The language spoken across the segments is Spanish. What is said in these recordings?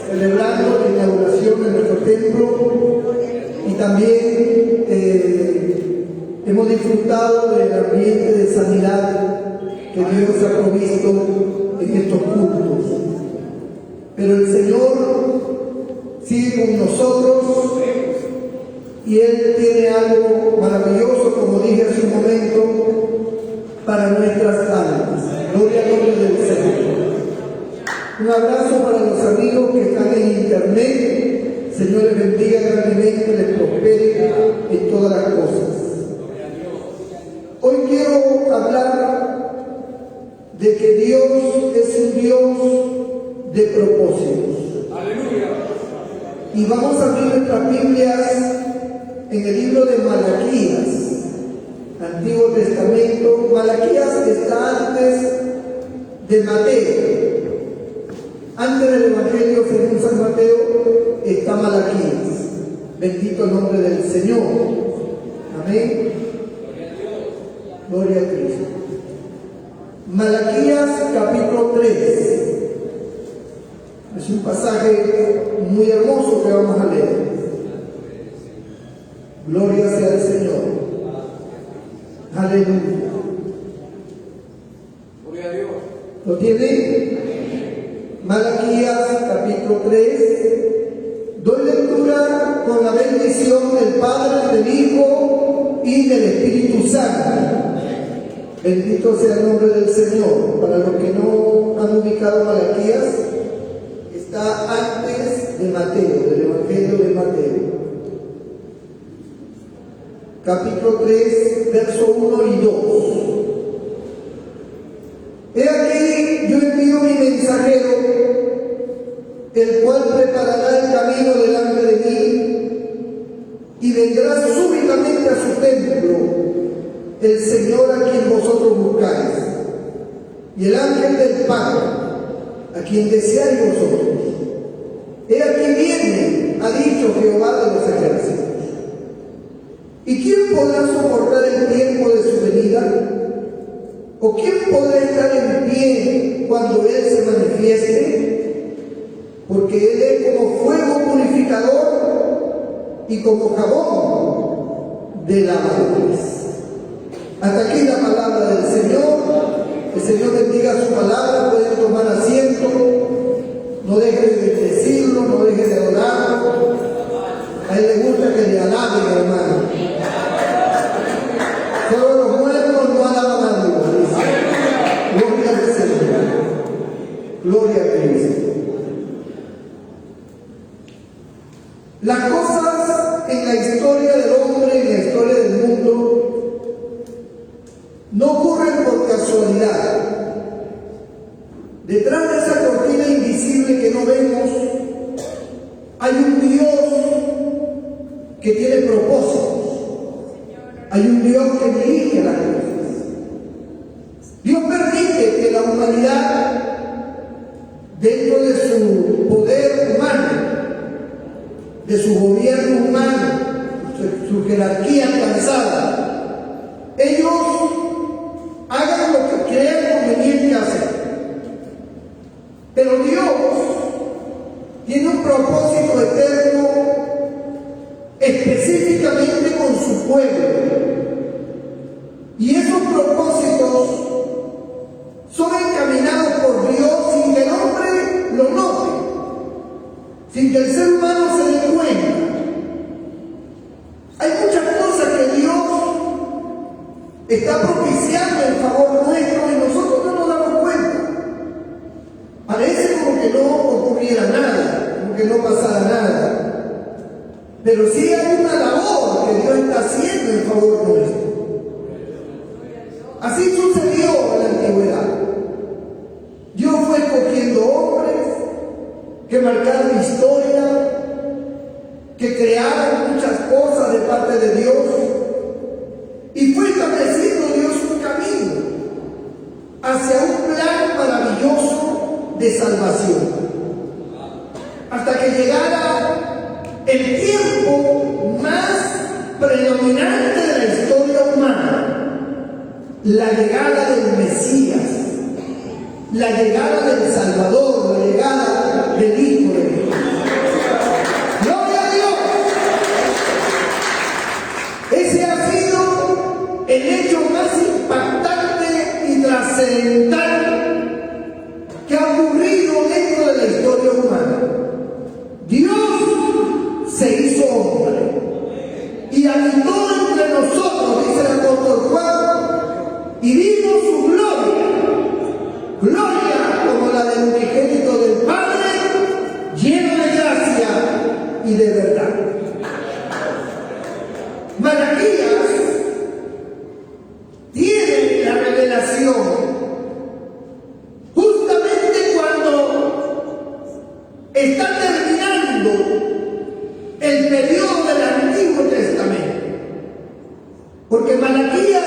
celebrando la inauguración de nuestro templo y también hemos disfrutado del ambiente de sanidad que Dios ha provisto en estos cultos. Pero el Señor sigue con nosotros y Él tiene algo maravilloso, como dije hace un momento, para nuestras almas. Gloria al nombre del Señor. Un abrazo para los amigos que están en internet. Señor les bendiga grandemente, les prospere en todas las cosas. Hoy quiero hablar de que Dios es un Dios de propósitos. Aleluya. Y vamos a abrir nuestras Biblias en el libro de Malaquías, Antiguo Testamento. Malaquías está antes de Mateo. Antes del Evangelio según San Mateo está Malaquías. Bendito el nombre del Señor. Amén. Gloria a Cristo. Malaquías capítulo 3. Es un pasaje muy hermoso que vamos a leer. Gloria sea al Señor. Aleluya. Gloria a Dios. ¿Lo tiene? Malaquías capítulo 3. Doy lectura con la bendición del Padre, del Hijo y del Espíritu Santo. Bendito sea el nombre del Señor. Para los que no han ubicado Malaquías, está antes de Mateo, del Evangelio de Mateo. Capítulo 3, verso 1 y 2. He aquí, yo envío mi mensajero, el cual preparará el camino delante de mí, y vendrá súbitamente a su templo el Señor a quien vosotros buscáis, y el ángel del pacto, a quien deseáis vosotros. He aquí viene, ha dicho Jehová de los ejércitos. ¿Y quién podrá soportar el tiempo de su venida? ¿O quién podrá estar en pie cuando Él se manifieste? Porque Él es como fuego purificador y como jabón de lavadores. Hasta aquí la palabra del Señor. El Señor bendiga su palabra. Pueden tomar asiento. No deje de bendecirlo, no deje de adorarlo. A Él le gusta que le alaben, hermano. Solo los muertos no alaban a Dios. Gloria al Señor. Gloria a Cristo. Las cosas en la historia del hombre, en la historia del mundo, no ocurren por casualidad. Detrás de esa cortina invisible que no vemos, hay un Dios que tiene propósitos. Hay un Dios que dirige las cosas. Dios permite que la humanidad, dentro de su poder humano, de su gobierno humano, su jerarquía alcanzada, ellos hagan lo que crean conveniente hacer. Pero Dios tiene un propósito eterno específicamente con su pueblo. Y esos propósitos son encaminados por Dios sin que el hombre lo note, sin que el ser humano se dé cuenta. Hay muchas cosas que Dios está propiciando en favor nuestro y nosotros no nos damos cuenta. Parece como que no ocurriera nada, como que no pasara nada. Pero sí hay una labor que Dios está haciendo en favor nuestro. Así sucedió en la antigüedad. Dios fue escogiendo hombres que marcaron historia, que crearon muchas cosas de parte de Dios, y fue estableciendo Dios un camino hacia un plan maravilloso de salvación, hasta que llegara el tiempo más predominante de la historia humana, la llegada del Mesías, la llegada del Salvador, la llegada del Hijo de Dios. está terminando el periodo del Antiguo Testamento, porque Malaquías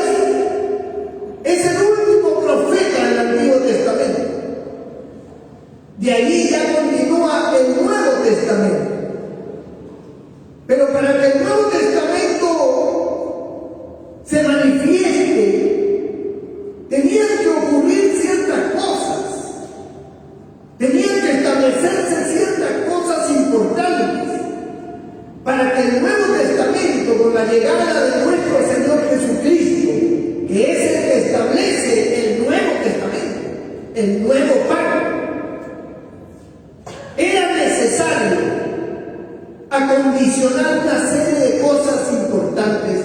es el último profeta del Antiguo Testamento. De ahí ya continúa el Nuevo Testamento. Pero para que el Nuevo Testamento se manifieste, tenían que ocurrir ciertas cosas, tenían que establecerse ciertas cosas importantes para que el Nuevo Testamento, con la llegada de nuestro Señor Jesucristo, que es el que establece el Nuevo Testamento, el nuevo pacto, era necesario acondicionar una serie de cosas importantes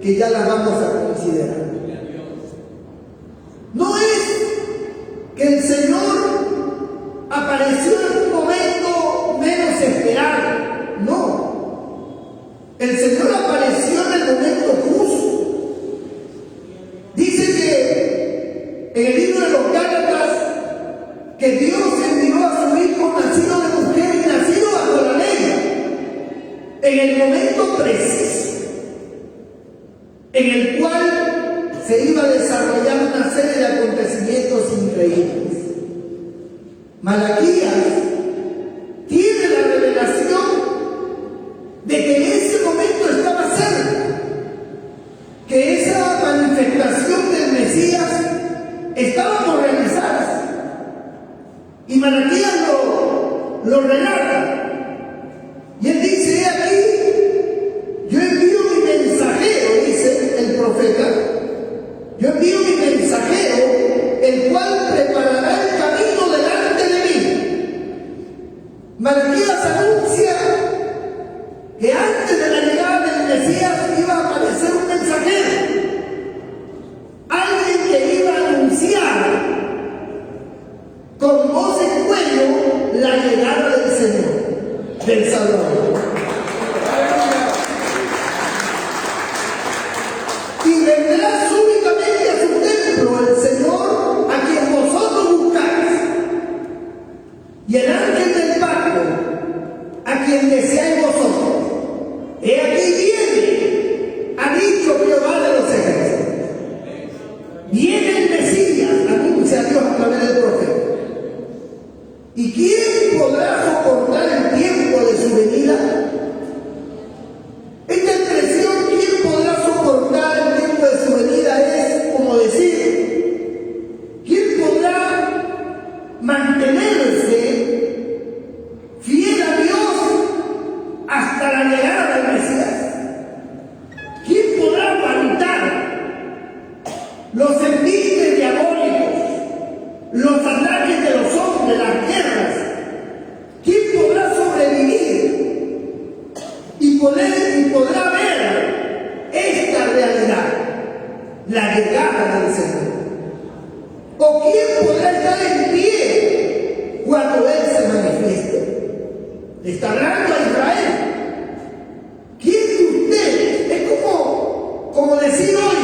que ya las vamos a considerar. No es que el Señor apareció en un momento menos esperado, no. El Señor apareció en el momento justo. Dice que en el libro de los Gálatas que Dios envió a su Hijo nacido de mujer y nacido bajo la ley, en el momento preciso en el cual se iba a desarrollar una serie de acontecimientos increíbles. Malaquías tiene la revelación de que en ese momento estaba cerca, que esa manifestación del Mesías estaba por realizarse. Y Malaquías lo relata. Y él dice: he aquí, yo envío mi mensajero, dice el profeta, yo envío mi mensajero, el cual preparará el camino delante de mí. Malaquías anuncia que antes de la llegada del Mesías iba a aparecer un mensajero, alguien que iba a anunciar con voz en cuello la llegada del Señor, del Salvador. Y vendrá súbitamente a su templo el Señor a quien vosotros buscáis, y el ángel del pacto a quien deseáis vosotros. He aquí viene, ha dicho Jehová de los ejércitos. Viene el Mesías, anuncia Dios a través del profeta. ¿Y quién podrá soportar el tiempo de su venida? Esta expresión, ¿quién podrá soportar el tiempo de su venida?, es como decir, ¿quién podrá mantenerse fiel a Dios hasta la llegada del Mesías? ¿Quién podrá aguantar los embites diabólicos, los ataques de los hombres, las guerras? ¿Quién podrá sobrevivir y podrá ver esta realidad, la llegada del Señor? ¿O quién podrá estar en pie cuando Él se manifieste? Le está hablando a Israel. ¿Quién de ustedes? Es como decir hoy,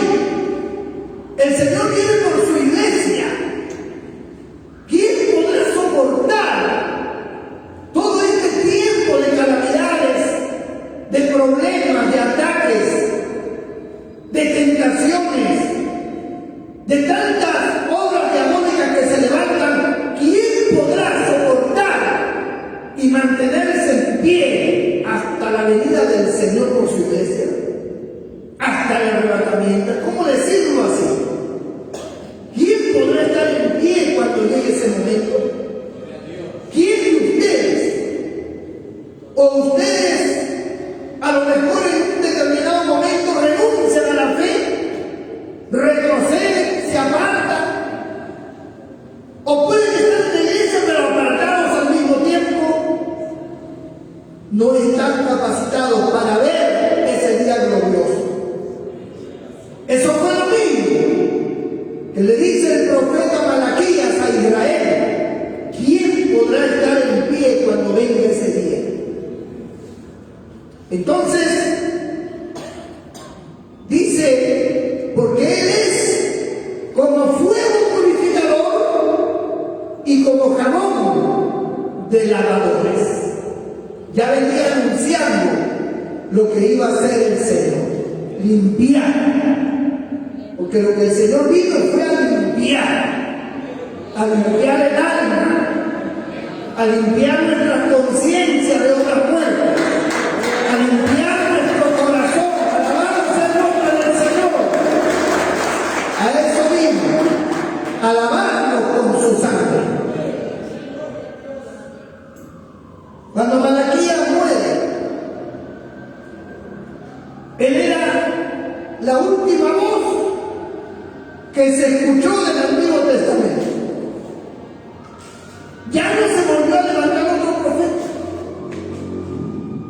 el Señor viene por su iglesia. ¿Quién podrá soportar todo este tiempo de calamidades, de problemas, de ataques, de tentaciones, de tantas obras diabólicas que se levantan? ¿Quién podrá soportar y mantenerse en pie hasta la venida del Señor por su iglesia? Hasta el arrebatamiento. ¿Cómo decirlo así? ¿Quién podrá estar en pie cuando llegue ese momento? ¿Quién de ustedes? ¿O ustedes a lo mejor en un determinado momento renuncian a la fe, retroceden, se apartan? ¿O pueden estar en la iglesia pero apartados al mismo tiempo? No están capacitados para ver ese día glorioso. Eso fue lo mismo que le dice el profeta Malaquías a Israel: ¿quién podrá estar en pie cuando venga ese día? Entonces, dice, porque Él es como fuego purificador y como jabón de lavadores. Ya venía anunciando lo que iba a hacer el Señor, limpiar. Porque lo que el Señor vino fue a limpiar el alma, a limpiar nuestra conciencia de obras muertas, a limpiar nuestro corazón. Alabado sea el nombre del Señor. A eso vino, a lavarnos con su sangre. Cuando Malaquías muere, él era la última voz que se escuchó del Antiguo Testamento. Ya no se volvió a levantar otro profeta.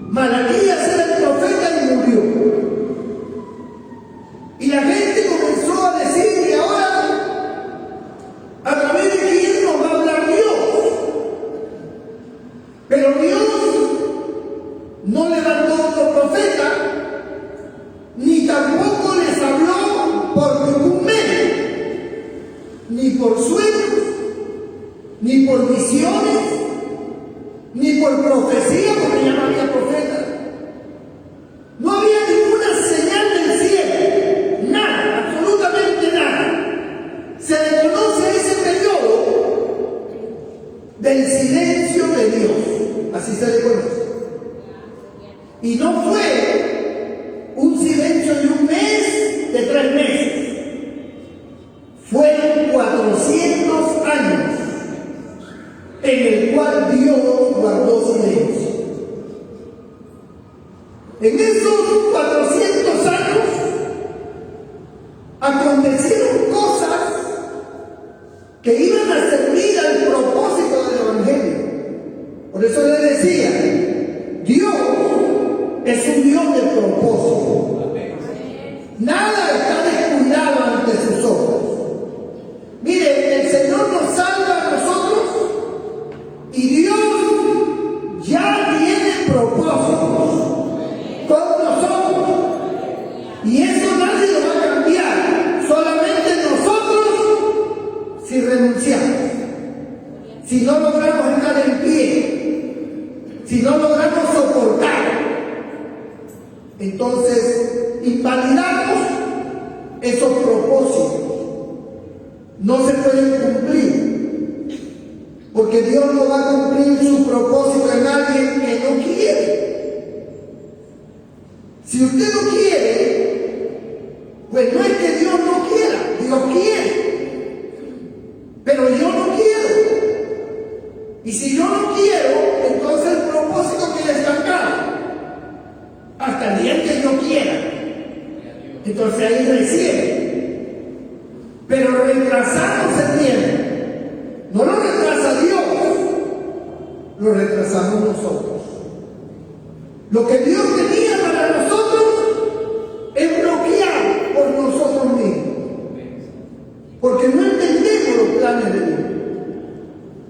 Malaquías era el profeta y murió. Y la gente comenzó a decir: ¿y ahora a través de quién nos va a hablar Dios? Pero Dios no levantó otro profeta, ni tampoco les habló por ningún medio, ni por sueños, ni por visiones, ni por profecía, porque ya no había profeta. No había ninguna señal del cielo, nada, absolutamente nada. Se le conoce ese periodo del silencio de Dios, así se le conoce. Y no fue un silencio de un mes, de 3 meses. Fueron 400 años en el cual Dios guardó silencio. En esos 400 años acontecieron cosas que iban a servir al propósito del Evangelio. Por eso les decía, Dios es un Dios de propósito. Nada está descuidado ante sus ojos. Mire, el Señor nos salva a nosotros y Dios ya tiene propósitos con nosotros. Y eso nadie lo va a cambiar. Solamente nosotros, si renunciamos, si no logramos estar en pie, si no logramos soportar, entonces invalidamos esos propósitos. No se pueden cumplir, porque Dios no va a cumplir su propósito en alguien que no quiere. Si usted no quiere, pues no es que Dios no quiera, Dios quiere, pero yo no quiero. Y si yo no quiero, entonces el propósito queda estancado hasta el día que yo quiera. Entonces ahí recibe. Pero retrasamos el tiempo. No lo retrasa Dios, lo retrasamos nosotros. Lo que Dios tenía para nosotros es bloqueado por nosotros mismos, porque no entendemos los planes de Dios,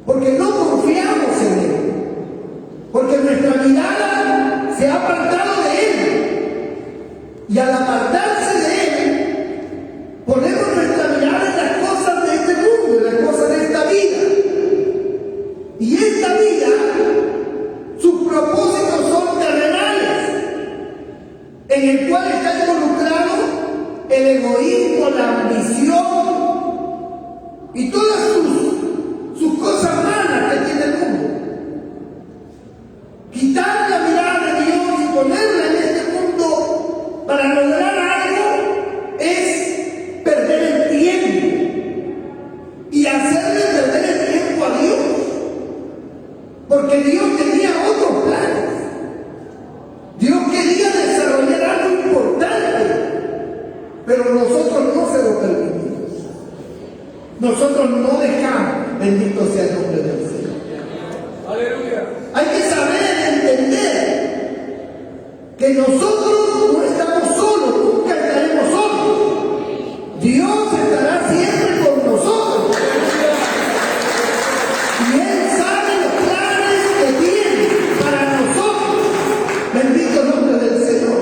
porque no confiamos en Él, porque nuestra mirada se ha apartado de Él, y al apartarse de Él ponemos nuestra mirada en las cosas de este mundo, en las cosas de esta vida. Y esta vida, sus propósitos son terrenales, en el cual está involucrado el egoísmo, la ambición y todas sus cosas malas que tiene el mundo. Quitar la mirada de Dios y ponerla en este mundo para lograr algo es perder el tiempo y hacerle perder el tiempo a Dios, porque Dios tenía otros planes. Dios quería desarrollar algo importante, pero nosotros no se lo permitimos. Nosotros no dejamos. Bendito sea el nombre del Señor. Aleluya. Hay que saber entender que nosotros no estamos solos, nunca estaremos solos. Dios estará siempre con nosotros. Y Él sabe los planes que tiene para nosotros. Bendito el nombre del Señor.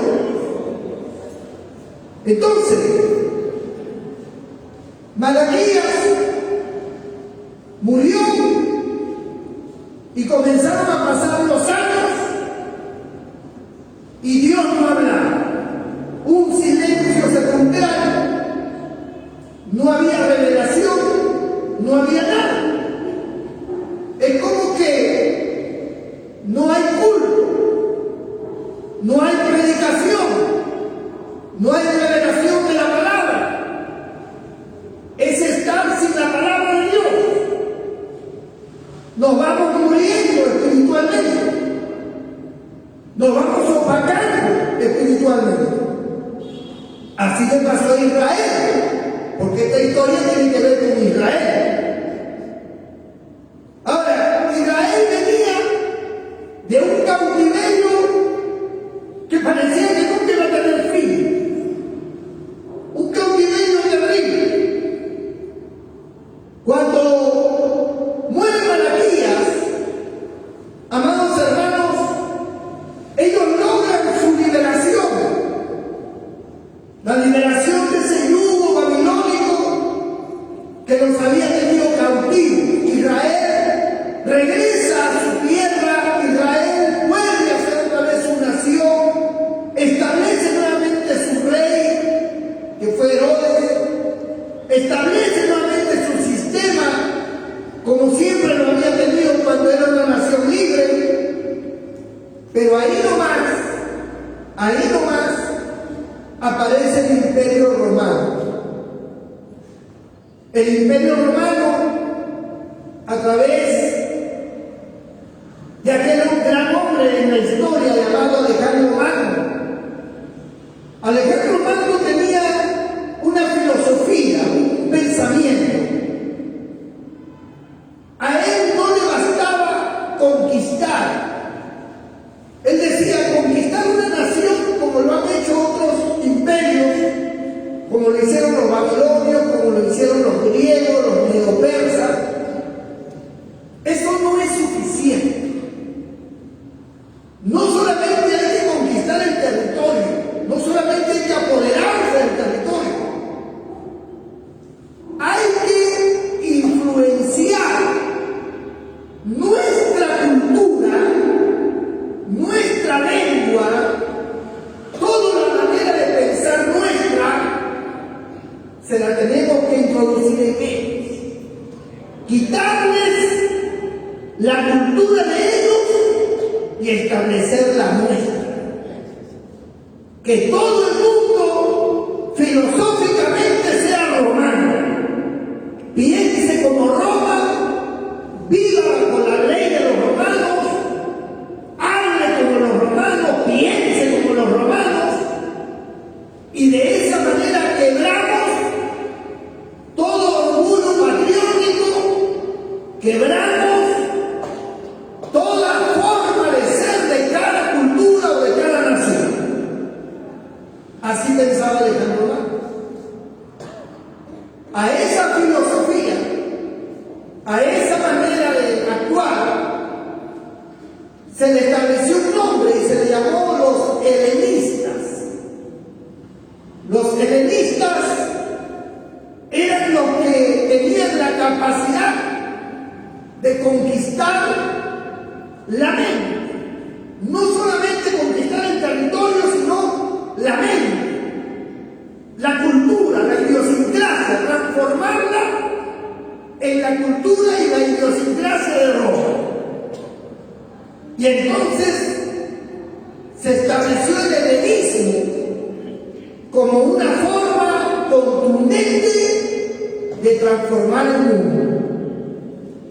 Entonces, Malaquías murió y comenzaron a pasar los años y Dios no hablaba. Un silencio sepulcral. No había revelación, no había nada. Es como que no hay culto, no hay predicación, no hay revelación de la palabra. Es estar sin la palabra de Dios. Nos vamos muriendo espiritualmente. Nos vamos opacando espiritualmente. Así le pasó a Israel, porque esta historia tiene que ver con Israel. Ahora, Israel venía de un cautiverio que parecía que nunca iba a tener fin. Un cautiverio terrible. Cuando muere Malaquías, amados hermanos, ellos logran su liberación. La liberación de ese yugo babilónico que los había tenido cautivos. Israel regresa a su tierra. Israel vuelve a ser otra vez su nación. Establece nuevamente su rey, que fue Herodes. Establece nuevamente su sistema, como siempre lo había tenido cuando era una nación libre. Pero ahí nomás, aparece el Imperio Romano. El Imperio Romano, a través de aquel gran hombre en la historia llamado Alejandro Magno. Alejandro Magno tenía una filosofía, un pensamiento. A él no le bastaba conquistar. Él decía, conquistar una nación como lo han hecho otros imperios, como lo hicieron los babilonios, como lo hicieron los griegos, los medo-persas. Eso no es suficiente. No solamente hay que conquistar el territorio, no solamente hay que apoderarse del territorio, hay que influenciar nuestra cultura, nuestra lengua, toda la manera de pensar nuestra, se la tenemos que introducir en ellos. Quitarles la cultura de ellos y establecer la nuestra. Que todo el mundo filosóficamente sea romano. Piense como Roma, viva con la ley de los romanos, hable como los romanos, piense como los romanos, y de esa manera quebramos todo orgullo patriótico, quebramos toda forma de ser de cada cultura o de cada nación. Así pensaba Alejandro Magno. A esa filosofía, a esa manera de actuar, se le estableció un nombre y se le llamó los helenistas. Los helenistas eran los que tenían la capacidad de conquistar la mente. No solamente conquistar el territorio, sino la mente, la cultura, la idiosincrasia, transformarla en la cultura y la idiosincrasia de Roma. Y entonces se estableció el helenismo como una forma contundente de transformar el mundo.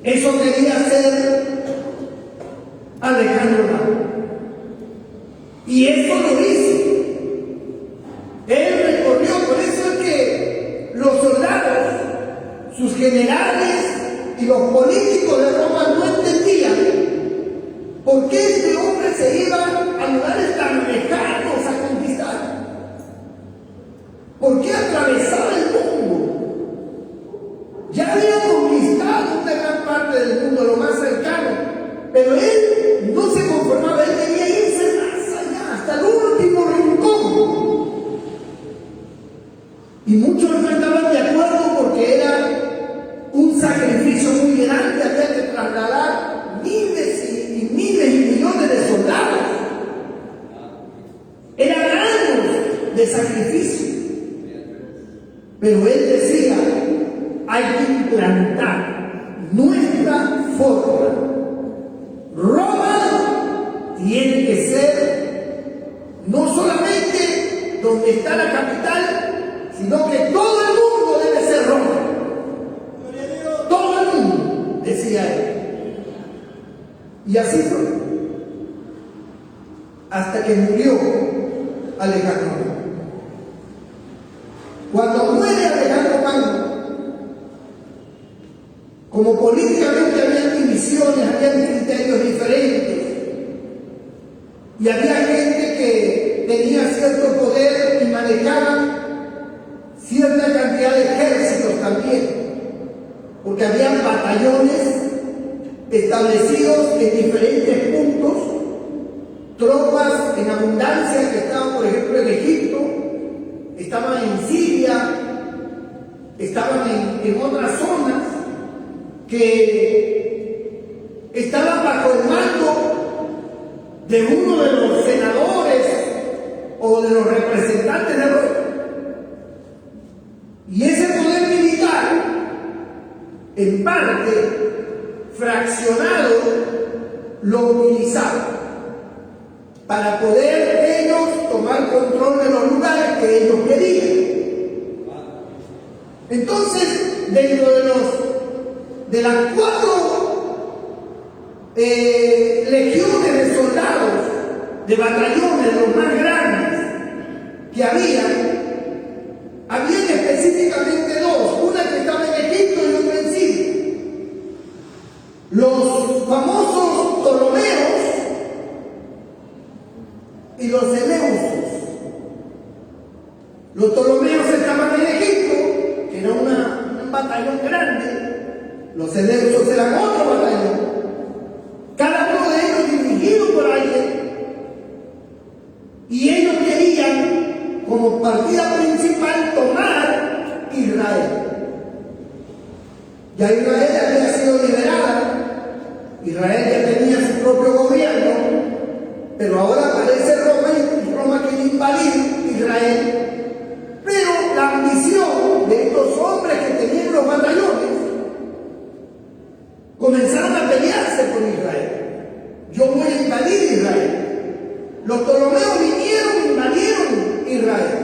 Eso quería hacer Alejandro Magno. Y eso lo hizo. Él recorrió, por eso es que los soldados, sus generales y los políticos de Roma no entendían por qué este hombre se iba a lugares tan lejanos a conquistar. ¿Por qué atravesaba el mundo? Ya había conquistado una gran parte del mundo, lo más cercano, pero él no se conformaba, él quería irse más allá, hasta el último rincón. Y muchos no estaban de acuerdo porque era un sacrificio muy grande, había que trasladar miles y tiene que ser no solamente donde está la capital, sino que todo el mundo debe ser Roma. Todo el mundo, decía él. Y así fue, hasta que murió Alejandro Magno. Cuando muere Alejandro Magno, como políticamente había divisiones, había criterios diferentes, y había gente que tenía cierto poder y manejaba cierta cantidad de ejércitos también, porque habían batallones establecidos en diferentes puntos, tropas en abundancia que estaban, por ejemplo, en Egipto, estaban en Siria, estaban en otras zonas que estaban bajo el mando de uno de los senadores o de los representantes de Roma. Y ese poder militar, en parte fraccionado, lo utilizaban para poder ellos tomar control de los lugares que ellos querían. Entonces, dentro de las 4 legiones de soldados, de batallones, los más grandes que habían específicamente 2, una que estaba en Egipto y otra en Siria. Los famosos Ptolomeos y los Seleucos. Los Ptolomeos estaban en Egipto, que era un batallón grande. Los Seleucos eran otro batallón. Cada uno de ellos dirigido por alguien. Y ellos querían, como partida principal, tomar Israel. Ya Israel había sido liberada. Israel ya tenía su propio gobierno, pero ahora aparece Roma y Roma quiere invadir Israel. Pero la ambición de estos hombres que tenían los batallones comenzaron a pelearse por Israel. Yo voy a invadir Israel. Los Ptolomeos vinieron, invadieron Israel,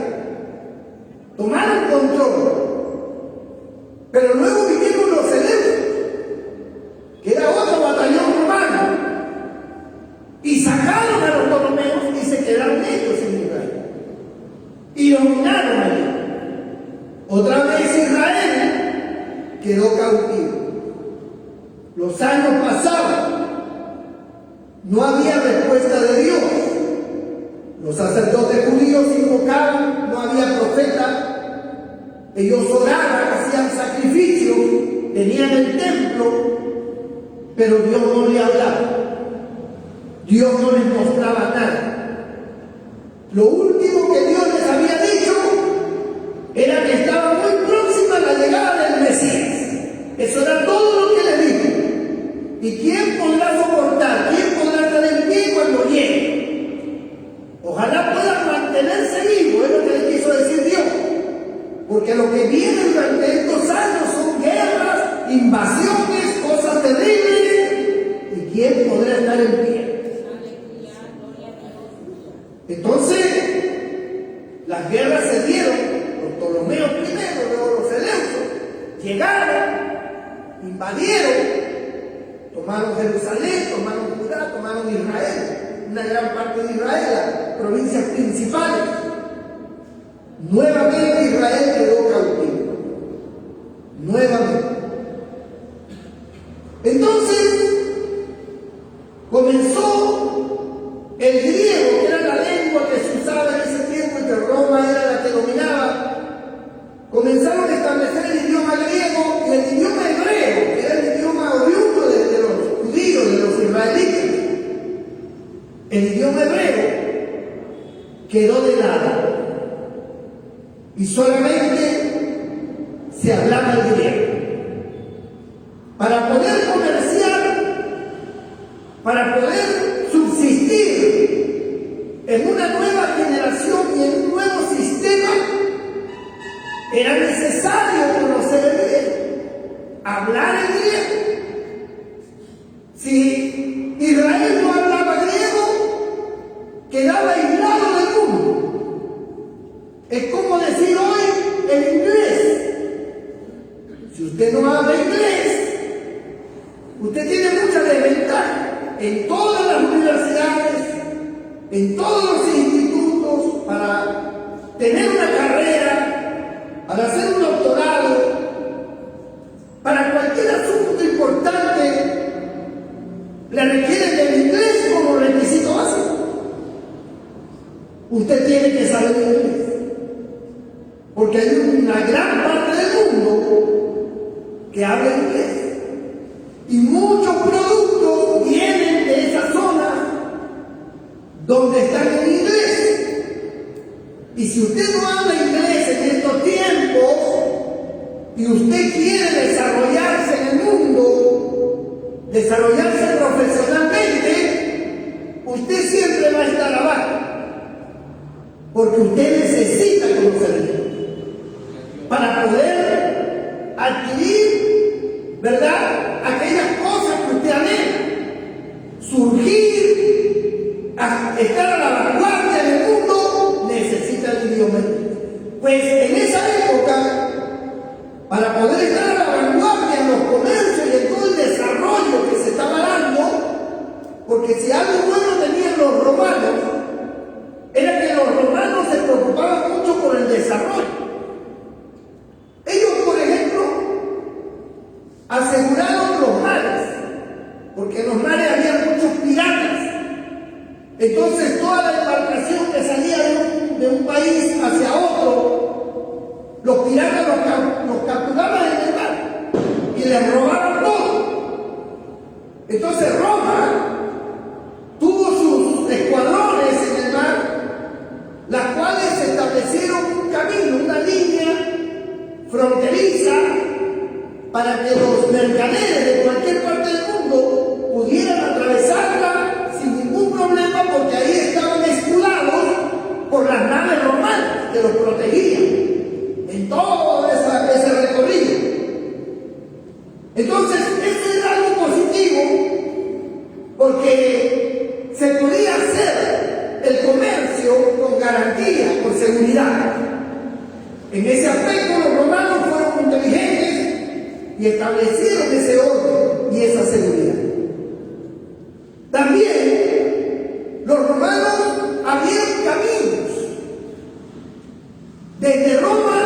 tomaron control, pero luego vinieron los Seleucos, que era otro batallón romano, y sacaron a los Ptolomeos y se quedaron ellos en Israel y dominaron allí. Otra vez Israel quedó cautivo. Los años pasaban, no había respuesta de Dios. Los sacerdotes judíos invocaban, no había profeta. Ellos oraban, hacían sacrificios, tenían el templo, pero Dios no les hablaba. Dios no les mostraba nada. Lo último que Dios les había dicho era que estaba muy próxima la llegada del Mesías. Eso era todo lo que les dijo. ¿Y quién podrá soportar? ¿Quién podrá estar en pie cuando llegue? Ojalá puedan mantenerse vivos, es lo que les quiso decir Dios. Porque lo que viene durante estos años son guerras, invasiones, cosas terribles. ¿Y quién podrá estar en pie? Entonces, las guerras se dieron, los Ptolomeos primero, luego los Seleucos, llegaron, invadieron, tomaron Jerusalén, tomaron Judá, tomaron Israel, una gran parte de Israel, las provincias principales. Nuevamente Israel quedó cautivo. Nuevamente. Entonces, comenzó el griego, que era la lengua que se usaba en ese tiempo y que Roma era la que dominaba. Comenzaron a establecer el idioma griego y el idioma hebreo, que era el idioma oriundo de los judíos, de los israelitas. El idioma hebreo quedó de lado y solamente se hablaba el griego. Para poder comerciar, para poder subsistir en una nueva generación y en un nuevo sistema, era necesario conocer el griego, hablar el griego. Si Israel no hablaba griego, en todas las universidades, en todos los institutos, para tener una carrera, para hacer un doctorado, para cualquier asunto importante, le requieren del inglés como requisito básico. Usted tiene que saber inglés, porque hay una gran parte del mundo que habla inglés. Y muchos productos vienen de esa zona donde están en inglés. Y si usted no habla inglés en estos tiempos y usted quiere desarrollarse en el mundo, desarrollarse profesionalmente, usted siempre va a estar abajo. Porque usted necesita conocer para poder adquirir, ¿verdad?, aquellas cosas que usted anhela, surgir, estar a la vanguardia del mundo, necesita el idioma. Pues en esa época, para poder estar a la vanguardia en los comercios y en todo el desarrollo que se estaba dando, porque si algo bueno tenían los romanos, era que los romanos se preocupaban mucho por el desarrollo. Ellos, por ejemplo, aseguraron los mares, porque en los mares había muchos piratas. Entonces toda la embarcación que salía de un país hacia otro, los piratas los capturaban en el mar y les robaban todo. Entonces Roma tuvo sus escuadrones en el mar, las cuales establecieron un camino, una línea fronteriza, para que los mercaderes de cualquier parte del mundo pudieran atravesarla sin ningún problema, porque ahí estaban escudados por las naves romanas que los protegían en todo ese recorrido. Entonces, eso era algo positivo, porque se podía hacer el comercio con garantía, con seguridad. En ese aspecto los romanos fueron inteligentes y establecieron ese orden y esa seguridad. También los romanos abrieron caminos desde Roma,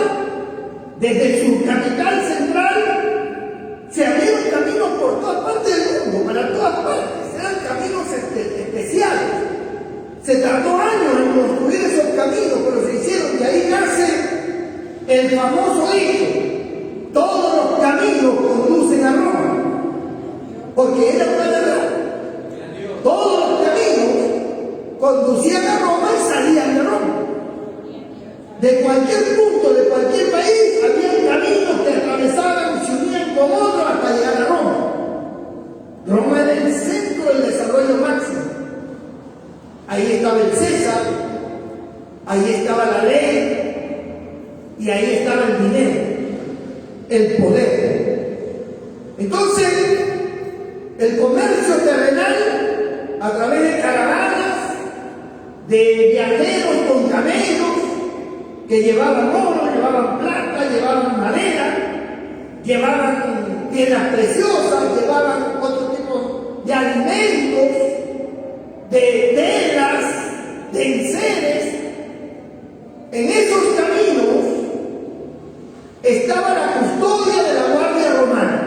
desde su capital central, se abrieron caminos por todas partes del mundo, para todas partes. Eran caminos especiales. Se tardó años en construir esos caminos, pero se hicieron, y ahí nace el famoso dicho: todos los caminos conducen a Roma, porque era una verdad. Todos los caminos conducían a Roma y salían de Roma. De cualquier punto, de cualquier país, había caminos que atravesaban y se unían con otros hasta llegar a Roma. Roma era el centro del desarrollo máximo. Ahí estaba el César, ahí estaba la ley y ahí estaba el dinero, el poder. Entonces, el comercio terrenal, a través de caravanas, de viajeros con camellos, que llevaban oro, llevaban plata, llevaban madera, llevaban piedras preciosas, llevaban otro tipo de alimentos, de telas, de enseres. En esos caminos estaba la custodia de la guardia romana.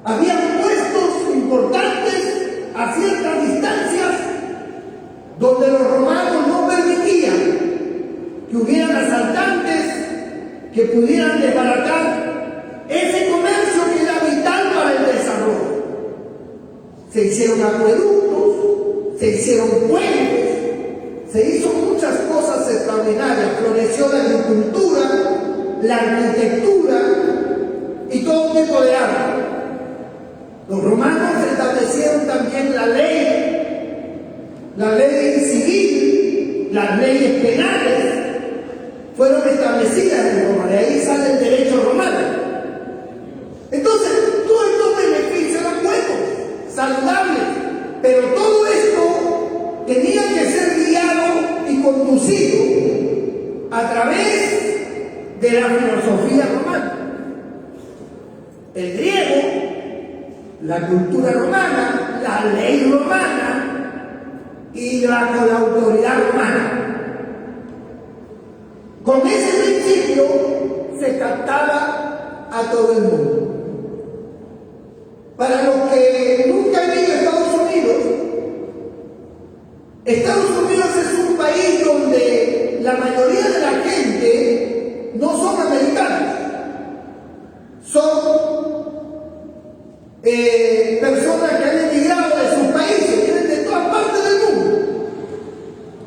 Había puestos importantes a ciertas distancias donde los romanos no permitían que hubieran asaltantes que pudieran desbaratar ese comercio que era vital para el desarrollo. Se hicieron acueductos, se hicieron puentes, se hizo muchas cosas extraordinarias. Floreció la agricultura, la arquitectura y todo tipo de arte. Los romanos establecieron también la ley civil, las leyes penales fueron establecidas en Roma. De ahí sale el derecho romano. Entonces, todos estos beneficios eran buenos, saludables, pero todo esto tenía que ser guiado y conducido a través de la filosofía romana. El griego, la cultura romana, y bajo la autoridad romana. Con ese principio se captaba a todo el mundo. Para los que nunca han ido a Estados Unidos es un país donde la mayoría de la gente no son americanos, son personas que han emigrado de sus países, vienen de todas partes del mundo,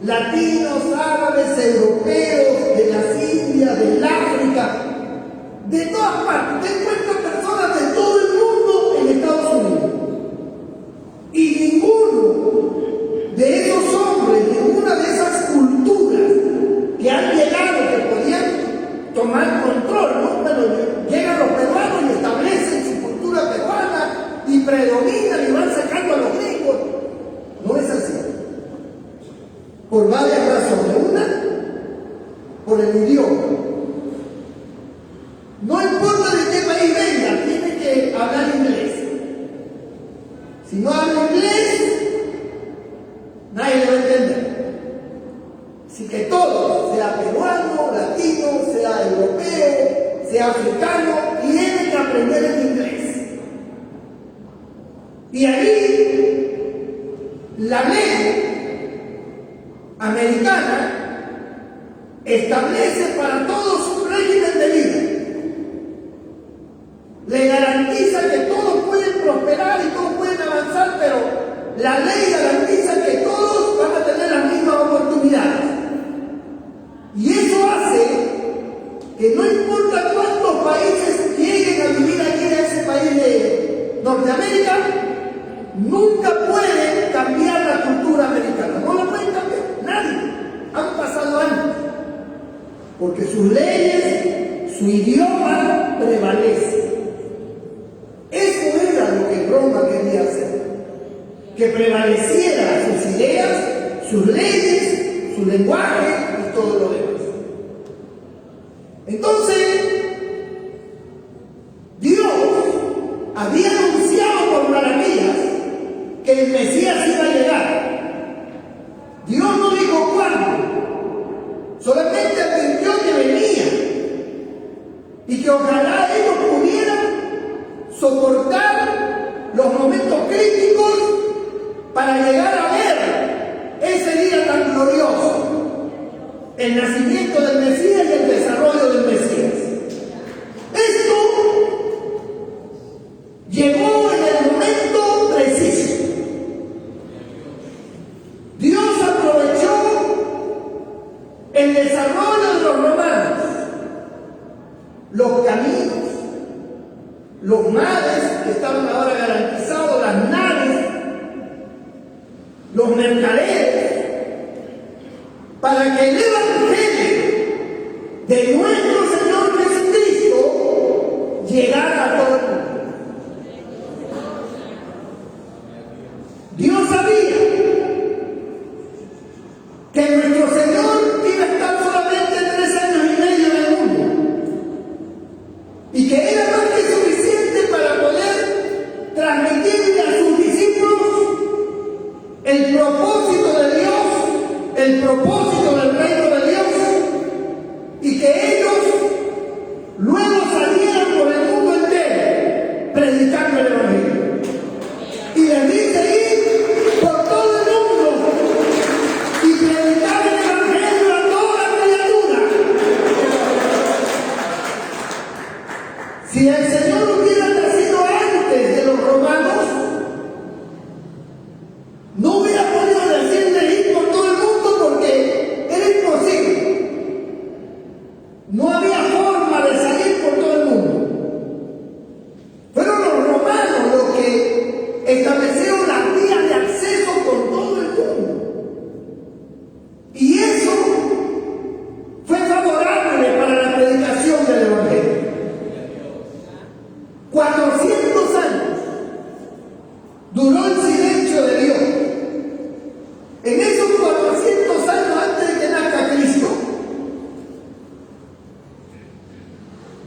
latinos, árabes, europeos, de las Indias, del África, de todas partes. Te encuentras personas de todo el mundo en Estados Unidos, y ninguno de esos hombres, ninguna de esas culturas que han llegado, que podían tomar control, ¿no? Bueno, llegan los peruanos y establecen su cultura peruana y predominan y van sacando a los gringos. No es así. Por varias razones. Una, por el idioma. No importa de qué país venga, tiene que hablar inglés. Si no habla inglés, nadie le va a entender. Así que todos, sea peruano, latino, sea europeo, sea africano, tienen que aprender el inglés. Y ahí, la ley americana establece para todos un régimen de vida. Le garantiza que todos pueden prosperar y todos pueden avanzar, pero la ley garantiza que todos van a tener las mismas oportunidades. Y eso hace que no importa cuántos países lleguen a vivir aquí en ese país de Norteamérica, nunca pueden cambiar la cultura americana. No la pueden cambiar, nadie. Han pasado años. Porque sus leyes, su idioma prevalece. Eso era lo que Roma quería hacer. Que prevaleciera sus ideas, sus leyes, su lenguaje y todo lo demás. Entonces, Dios había anunciado por maravillas que el Mesías iba a llegar. Dios no dijo cuándo, solamente advirtió que venía y que ojalá ellos pudieran soportar los momentos críticos para llegar a ver ese día tan glorioso, el nacimiento del Mesías y el desarrollo del Mesías. Esto llegó en el momento preciso. Dios aprovechó el desarrollo de los romanos, los caminos, los mares que estaban ahora garantizados, las naves, los mercaderes, para que el evangelio de nuestro Señor Jesucristo llegara a todo el mundo. Dios sabía que nuestro Señor iba a estar solamente 3 años y medio en el mundo y que era más que suficiente para poder transmitirle a sus discípulos el propósito de Dios, el propósito del reino de Dios, y que ellos luego salieran por el mundo entero predicando el evangelio. Y les dice ir por todo el mundo y predicar el evangelio a toda criatura. Si el Señor hubiera nacido antes de los romanos, no hubiera podido decirle ir por todo el mundo porque era imposible. No había forma de salir por todo el mundo. Fueron los romanos los que establecieron las vías de acceso por todo el mundo. Y eso fue favorable para la predicación del evangelio. 400 años duró el silencio de Dios. En esos 400 años antes de que nazca Cristo,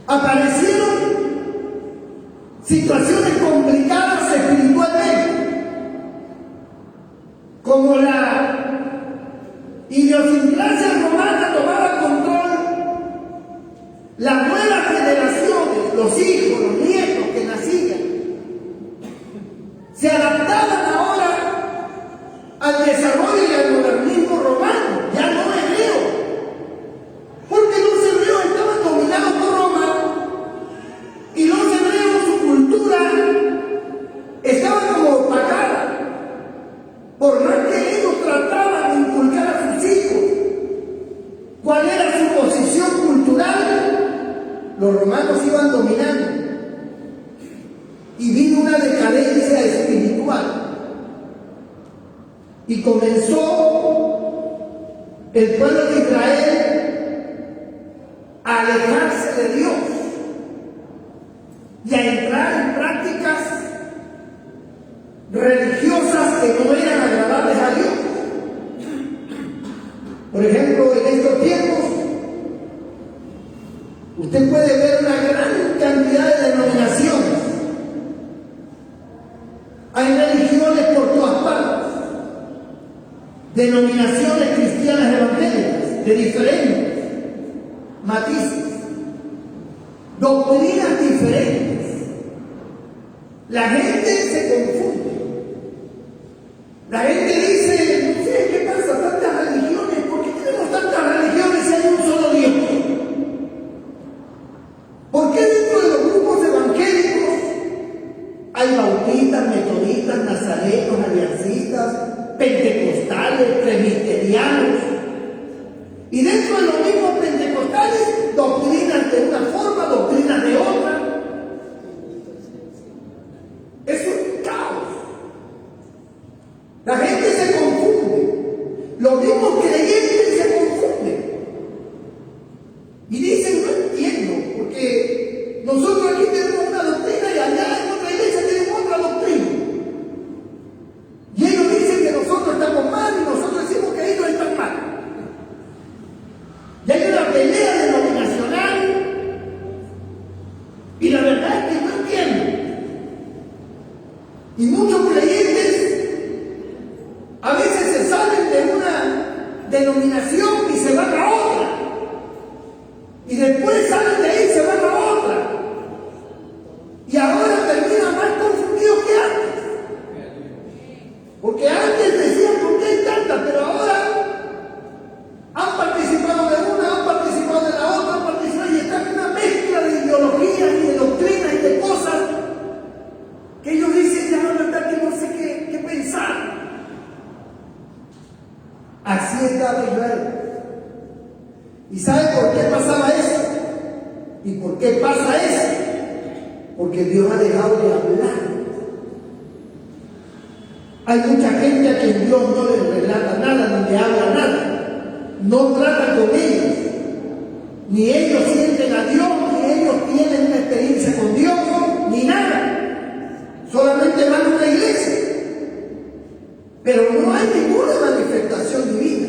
aparecieron situaciones complicadas espiritualmente, como la idiosincrasia romana tomaba control, las nuevas generaciones, los hijos, los nietos que nacían, se adaptaban ahora al desarrollo y al modernismo romano, ya no hebreo, porque los hebreos estaban dominados por Roma y los hebreos, su cultura estaba como opacada, por más que ellos trataban de inculcar a sus hijos cuál era su posición cultural, los romanos iban dominando y vino una decadencia espiritual y comenzó el pueblo de Israel a alejarse de Dios y a entrar en prácticas religiosas que no eran agradables a Dios. Por ejemplo, en estos tiempos usted puede ver una gran cantidad de denominaciones. Hay religiones por todas partes, denominaciones cristianas evangélicas de diferentes matices, doctrinas diferentes. La gente se confunde. La gente dice, no sé, ¿qué pasa? Tantas religiones, ¿por qué tenemos tantas religiones si hay un solo Dios? ¿Por qué dentro de los grupos evangélicos hay bautistas, metodistas, nazarenos, aliancistas, pentecostales, presbiterianos? Y dentro de los mismos pentecostales, doctrinas de una forma, doctrinas de otra. Eso es caos. La gente se confunde. Los mismos creyentes se confunden. Y dicen, no entiendo, porque nosotros aquí tenemos una doctrina y allá en otra iglesia tenemos otra doctrina. Y ellos dicen que nosotros estamos mal y nosotros decimos que ellos están mal. Y hay una pelea denominacional y la verdad es que no entiendo. Y muchos creyentes a veces se salen de una denominación y se van a otra. Y después salen de ahí y se van a otra. Y ahora terminan más confundidos que antes. Porque antes decían por qué hay tantas, pero ahora han participado de una, han participado de la otra, han participado y están en una mezcla de ideologías y de doctrinas y de cosas que ellos dicen, ya la verdad que no sé qué pensar. Así estaba Israel. ¿Y sabe por qué pasaba eso? ¿Y por qué pasa eso? Porque Dios ha dejado de hablar. Hay mucha gente a quien Dios no le relata nada, no le habla nada, no trata con ellos, ni ellos sienten a Dios, ni ellos tienen una experiencia con Dios, ni nada. Solamente van a una iglesia, pero no hay ninguna manifestación divina.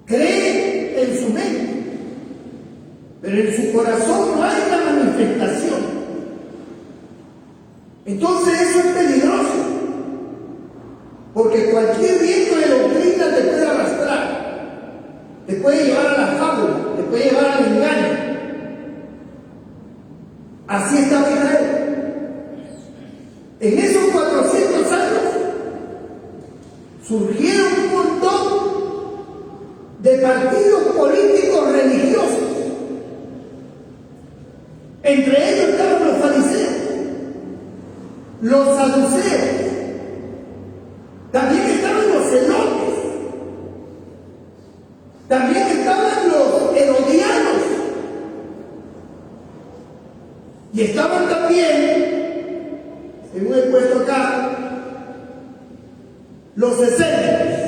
Cree en su mente, pero en su corazón no hay la manifestación. Entonces eso es peligroso, porque cualquier viento de doctrina te puede arrastrar, te puede llevar a la fábula, te puede llevar al engaño. Así estaba Israel. En esos 400 años surgieron un montón de partidos políticos religiosos. Entre ellos estaban los fariseos, los saduceos, también estaban los celotes, también estaban los herodianos, y estaban también, según he puesto acá, los escépticos.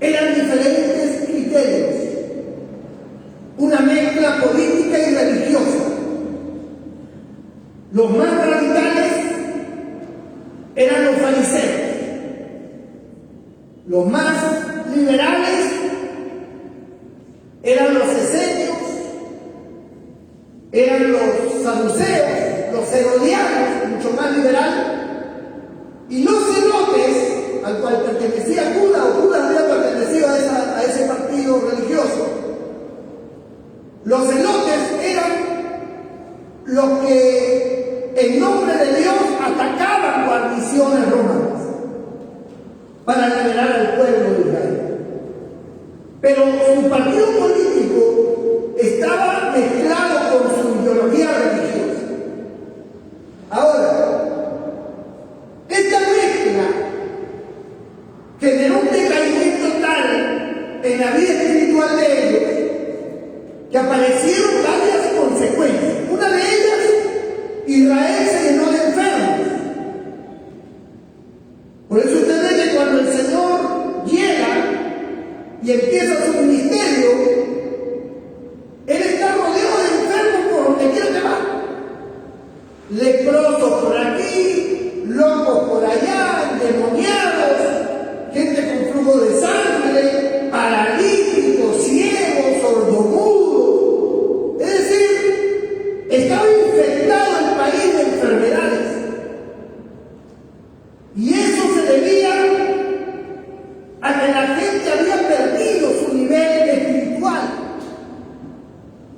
Eran diferentes criterios, una mezcla política y religiosa. Los más radicales eran los fariseos, los más liberales eran los esenios, eran los saduceos, los herodianos, mucho más liberales, y los celotes al cual pertenecía Judas, o Judas había pertenecido a ese partido religioso. Los celotes eran los que en nombre de Dios atacaban guarniciones romanas para liberar al pueblo de Israel. Pero su partido político estaba mezclado con su ideología religiosa. Ahora, esta mezcla generó un decaimiento tal en la vida espiritual de ellos que aparecieron varias consecuencias. Una de ellas, Israel se llenó de enfermos. Por eso usted ve que cuando el Señor llega y empieza su ministerio, Él está rodeado de enfermos por donde quiera que va. Leprosos por aquí, locos por allá, endemoniados, gente con flujo de sangre, paralíticos, ciegos, sordomudos. Es decir, estaba infectado el país de enfermedades. Y eso se debía a que la gente había perdido su nivel espiritual.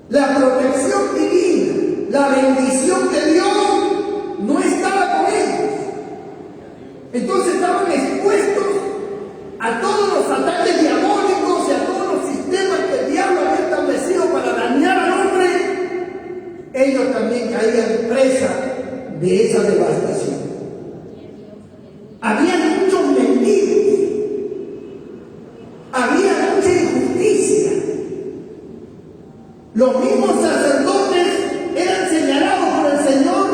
La protección divina, la bendición de Dios no estaba con ellos. Entonces estaban expuestos a todos los ataques diabólicos y a todos los sistemas que el diablo había establecido para dañar al hombre. Ellos también caían presa de esa devastación. Había muchos mendigos, había mucha injusticia. Los mismos sacerdotes eran señalados por el Señor,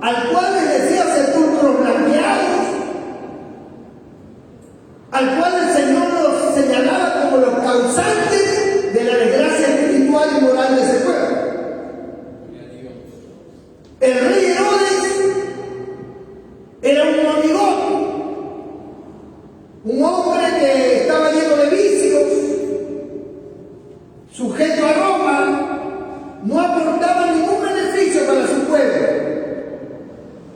al cual les decía sepulcros blanqueados, al cual el Señor los señalaba como los causantes de la desgracia espiritual y moral de ese pueblo. El rey Herodes era un monigote, un hombre que estaba lleno de vicios, sujeto a Roma, no aportaba ningún beneficio para su pueblo.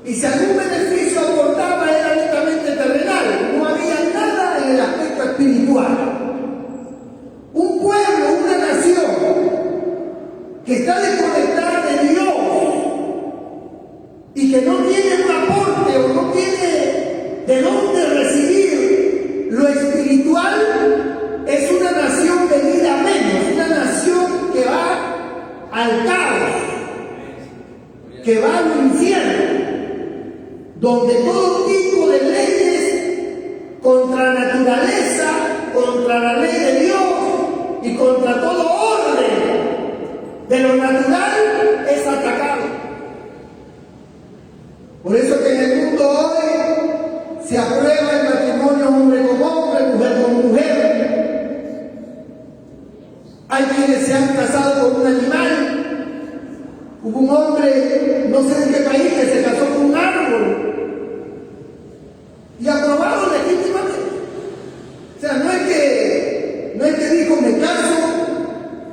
Y si algún beneficio aportaba era netamente terrenal, no había nada en el aspecto espiritual. Un pueblo, una nación que está desconectada de Dios y que no tiene un aporte o no tiene de dónde recibir lo espiritual, es una nación venida a menos, una nación que va al caos, que va al infierno, donde todo tipo de leyes contra la naturaleza, contra la ley de Dios y contra todo orden de lo natural es atacado. Por eso que en el mundo hoy se aprueba el matrimonio hombre con hombre, mujer con mujer. Hay quienes se han casado con un animal. Hubo un hombre, no sé en qué país, que se casó con un árbol y aprobado legítimamente. O sea, no es que dijo me caso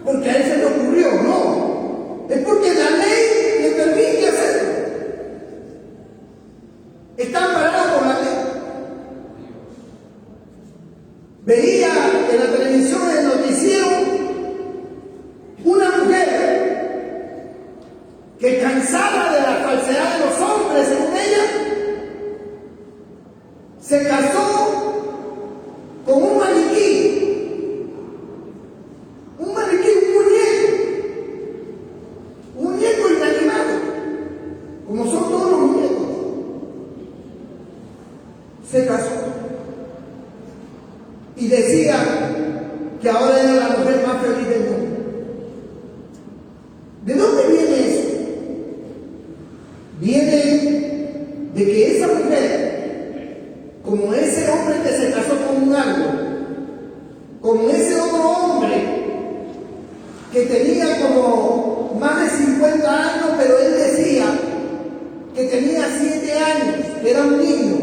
porque a él se le ocurrió, no. Es porque la ley le permite hacerlo. Está amparado por la ley. Veía en la televisión, en el noticiero, una mujer que, cansada de la falsedad de los hombres, según ella, se casó con un maniquí, un muñeco inanimado, como son todos los muñecos. Se casó y decía que ahora era la mujer más feliz del mundo. ¿De dónde viene eso? Viene de que esa mujer, como ese hombre que se casó con un árbol, como ese otro hombre que tenía como más de 50 años, pero él decía que tenía 7 años, que era un niño,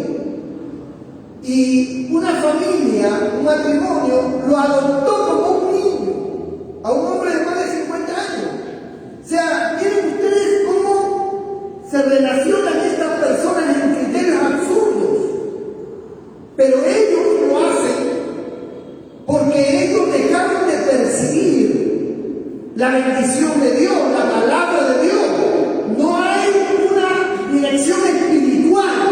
y una familia, un matrimonio, lo adoptó como un niño, a un hombre de más de 50 años. O sea, miren ustedes cómo se relacionan estas personas en criterios absurdos. pero ellos lo hacen porque ellos dejaron de percibir la bendición de Dios, la palabra de Dios. No hay una dirección espiritual,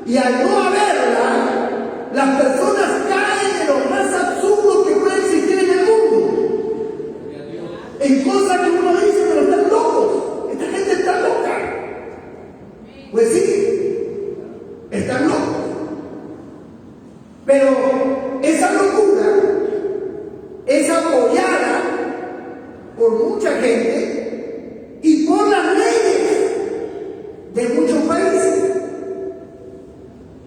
y al no haberla, las personas caen en lo más absurdo que puede existir en el mundo, en cosas que uno dice, pero están locos, esta gente está loca. Pues sí, están locos. Pero esa locura es apoyada por mucha gente y por las leyes de muchos países,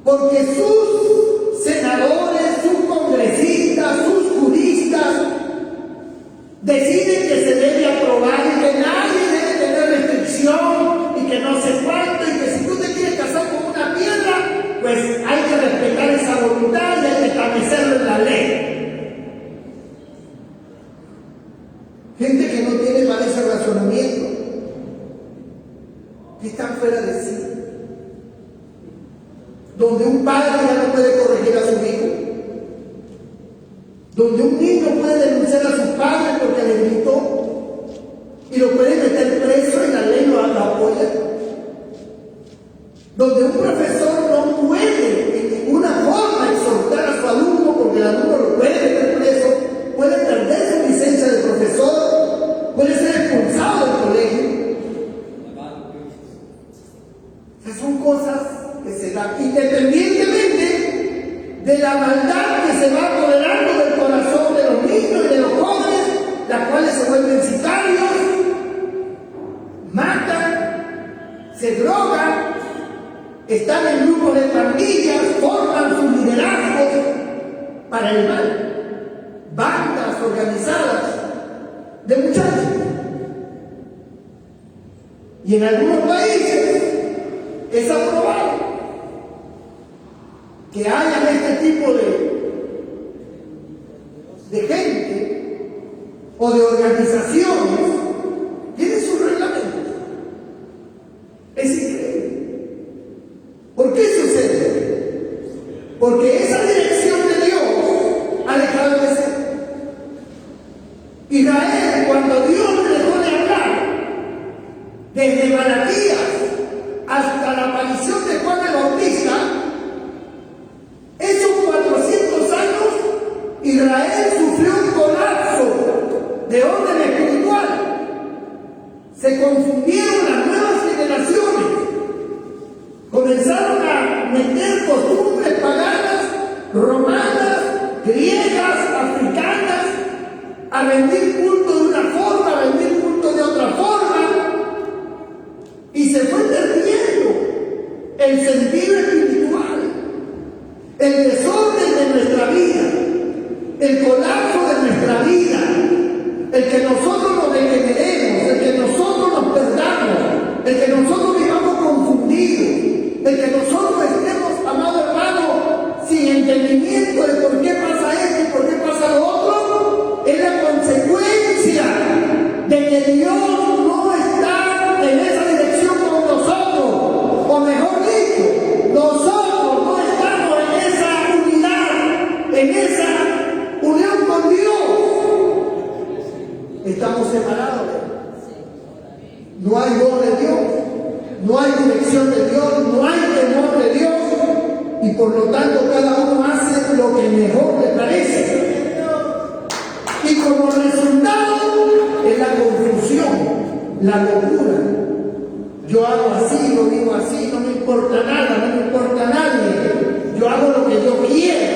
porque sus senadores, sus congresistas, sus juristas deciden que se debe aprobar y que nadie debe tener restricción y que no sé cuánto, y que si tú te quieres casar con una piedra, pues hay que respetar esa voluntad y hay que establecerlo en la ley. Gente que no tiene para ese razonamiento, que están fuera de sí, donde un padre ya no puede corregir a su hijo, donde un niño puede denunciar a su padre porque le gritó y lo puede meter preso y la ley lo apoya, donde un profesor no puede en ninguna forma exhortar a su alumno porque el alumno lo puede meter preso, puede perder su licencia de profesor, puede ser expulsado del colegio. Esas son cosas que se dan independientemente de la maldad que se va apoderando del corazón de los niños y de los jóvenes, las cuales se vuelven sicarios, matan, se drogan, están en grupos de pandillas, forman sus liderazgos para el mal, bandas organizadas de muchachos. Y en algunos países es aprobado que haya este tipo de gente o de organizaciones. Tiene sus reglamentos. Es increíble. ¿Por qué sucede? Porque esa dirección de Dios ha dejado de ser. Israel, cuando Dios le dejó de hablar, desde Malaquías hasta la aparición de Juan el Bautista, esos 400 años, Israel sufrió un colapso de orden espiritual. Se confundieron las nuevas generaciones, comenzaron a meter costumbres paganas, romanas, griegas, africanas, a rendir culto de una forma, a rendir culto de otra forma, y se fue perdiendo el sentido espiritual, el desorden de nuestra vida, el colapso de nuestra vida, el que nosotros nos degeneremos, el que nosotros nos perdamos, el que nosotros vivamos confundidos, el que nosotros estemos, amado hermano, sin entendimiento de por qué pasa esto y por qué pasa lo otro, es la consecuencia de que Dios no está en esa dirección con nosotros, o mejor dicho, nosotros no estamos en esa unidad, en esa unión con Dios. Estamos separados. No hay voz de Dios, no hay dirección de Dios, no hay temor de Dios, y por lo tanto cada uno hace lo que mejor le parece. Y como resultado es la confusión, la locura. Yo hago así, lo digo así, no me importa nada, no me importa nadie. Yo hago lo que yo quiero.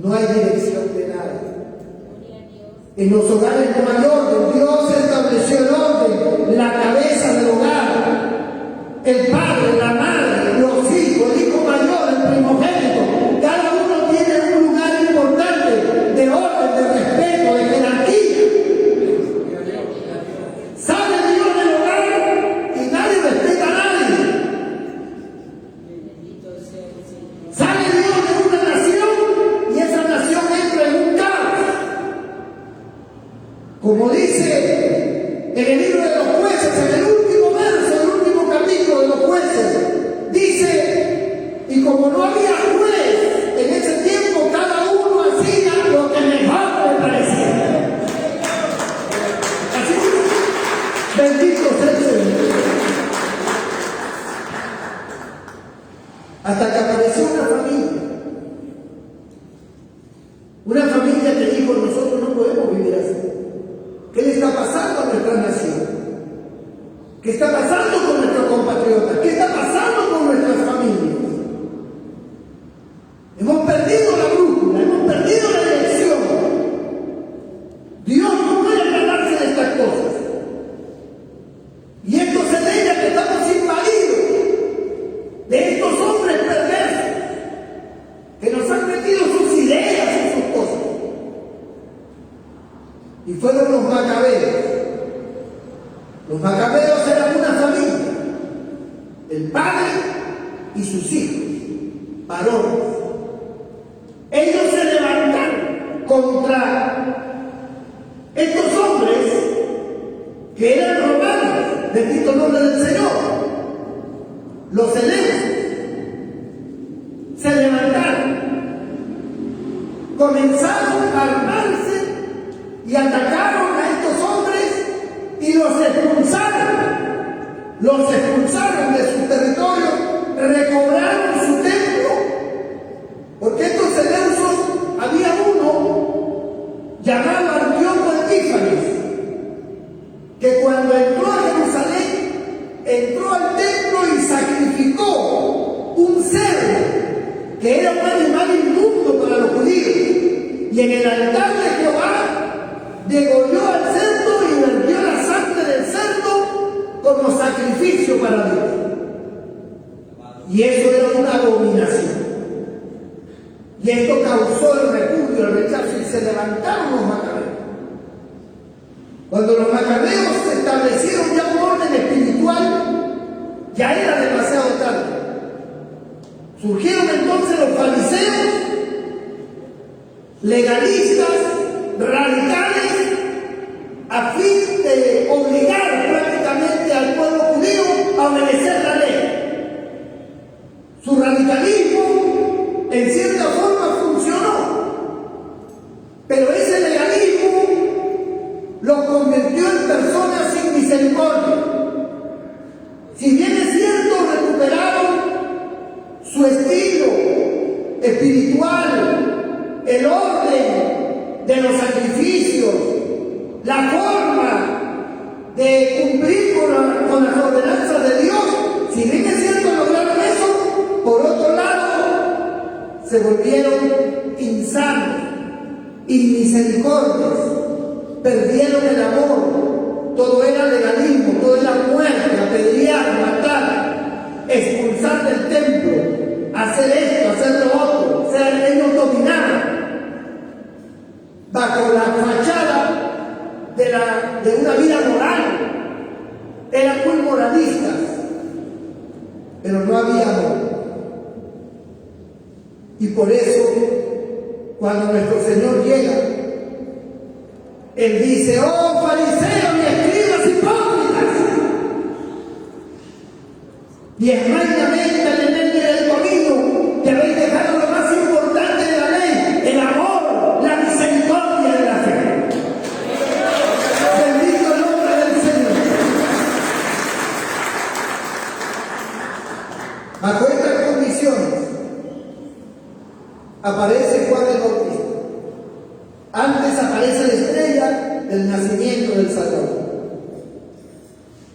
No hay dirección de nada. En los hogares no hay orden. Dios estableció el orden, la cabeza del hogar, el padre, la madre, los hijos, el hijo mayor, el primogénito. Cada uno tiene un lugar importante de orden, de respeto, de jerarquía. Sale Dios del hogar y nadie respeta a nadie. Sale Dios de una nación y esa nación entra en un caos. Como dice en el libro de los jueces, en el último verso, el último capítulo de los jueces, hasta que apareció una familia que dijo: nosotros no podemos vivir así. ¿Qué le está pasando a nuestra nación? ¿Qué está pasando con nuestros compatriotas? ¿Qué está pasando con nuestras familias? Hemos perdido la brújula, hemos perdido la dirección. Dios no puede agradarse de estas cosas. Y esto se debe a que estamos invadidos de estos hombres perversos que nos han metido sus ideas y sus cosas. Y fueron los macabeos. Los macabeos eran una familia, el padre y sus hijos, varones. Ellos se levantaron contra estos hombres que eran romanos, bendito nombre del Señor. Los eleos se levantaron, comenzaron a armarse y atacaron a estos hombres y los expulsaron de su territorio, recobraron su templo, porque estos eleusos, había uno llamado Antíoco Epífanes, que cuando entró a Jerusalén, entró al templo y sacrificó un cerdo, que era un animal inmundo para los judíos, y en el altar de Jehová degolló al cerdo y vertió la sangre del cerdo como sacrificio para Dios. Y eso era una abominación. Y esto causó el repudio, el rechazo, y se levantaron los macabeos. Cuando los macabeos establecieron ya un orden espiritual, ya era demasiado tarde. Surgieron entonces los fariseos, legalistas, radicales, a fin de obligar prácticamente al pueblo judío a obedecer la ley. Su radicalismo en cierta forma funcionó, pero ese legalismo los convirtió en personas sin misericordia. Si bien es cierto, recuperaron su estilo espiritual, el orden de los sacrificios, la forma de cumplir con las ordenanzas de Dios. Si bien es cierto, lograron eso, por otro lado se volvieron insanos, inmisericordios, perdieron el amor. Todo era legalismo, todo era muerte, apedrear, matar, expulsar del templo, hacer esto, hacer lo otro. O sea, ellos dominaban bajo la fachada de una vida moral. Eran muy moralistas, pero no había amor. Y por eso, cuando nuestro Señor llega, Él dice: oh fariseos y escribas hipócritas, diezmainamente al enemigo del camino, que habéis dejado lo más importante de la ley, el amor, la misericordia de la fe. Bendito el nombre del Señor. Bajo estas condiciones aparece Juan el Bautista. Antes aparece la estrella del nacimiento del Salvador.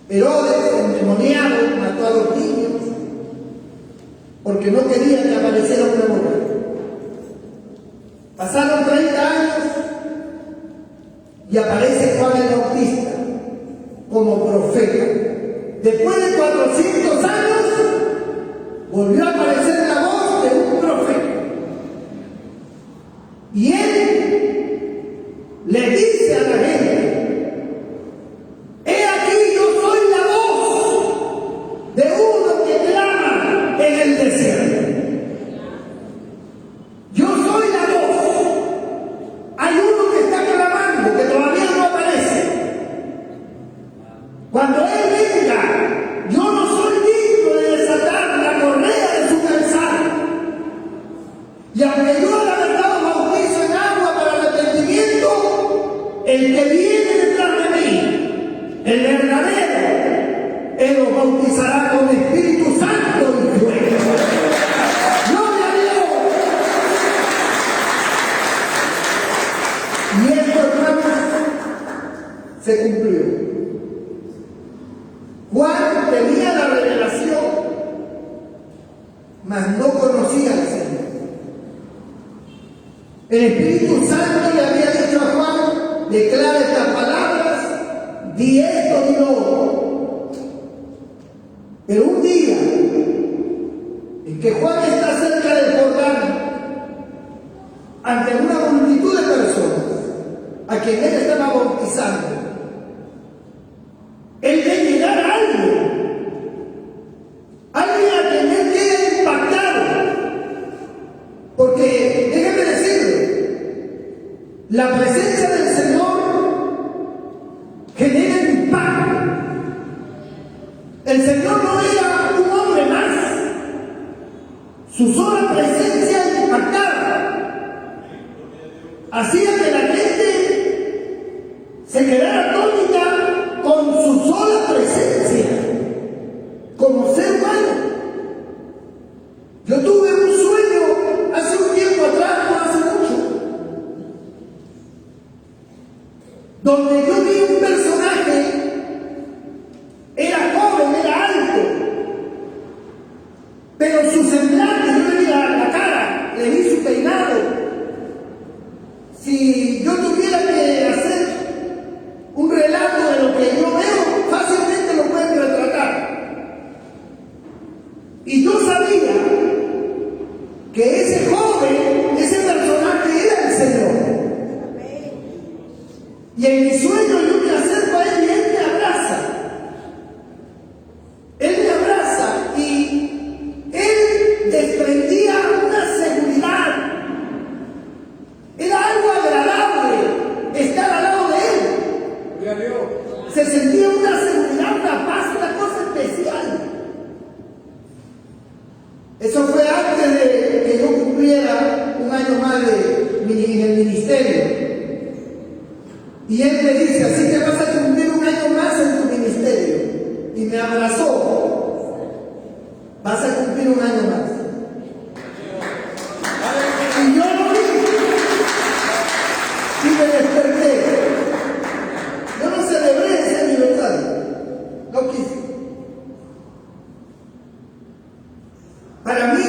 Herodes, endemoniado, mató a los niños porque no quería que apareciera una mujer. Pasaron 30 años y aparece Juan el Bautista como profeta. Después de 400 años volvió a aparecer la voz de un profeta. Y él le dice a la gente: he aquí, yo soy la voz de uno que clama en el desierto. Yo soy la voz. Hay uno que está clamando, que todavía no aparece. Cuando Él venga, yo no soy El Espíritu Santo le había dicho a Juan: declara estas palabras, di esto, di lo otro. Pero un día en que Juan está cerca del Jordán, ante una multitud de personas a quien él estaba bautizando, él ve llegar a alguien a quien él queda impactado, porque déjeme decirle, la presencia del Señor genera impacto. El Señor no era un hombre más, su sola presencia impactaba, hacía que la gente se quedara atónita con su sola presencia como ser humano. Yo tuve un sueño hace un tiempo atrás, no hace mucho, donde yo vi un personaje, era joven, era alto, pero su semblante, yo le vi la cara, le vi su peinado. Si yo tuviera que hacer un relato de lo que yo veo, fácilmente lo pueden retratar. Y yo sabía que ese joven, ese personaje era el Señor. Y en mi sueño yo me acerco a él y él me abraza. Él me abraza y él desprendía una seguridad. Era algo agradable estar al lado de él. Se sentía una seguridad, una paz, una cosa especial. Eso fue antes de que yo cumpliera un año más en el ministerio. Y él me dice: así que vas a cumplir un año más en tu ministerio. Y me abrazó: vas a cumplir un año más. Y yo lo vi y me desperté. Yo no celebré ese aniversario, no quise. Para mí,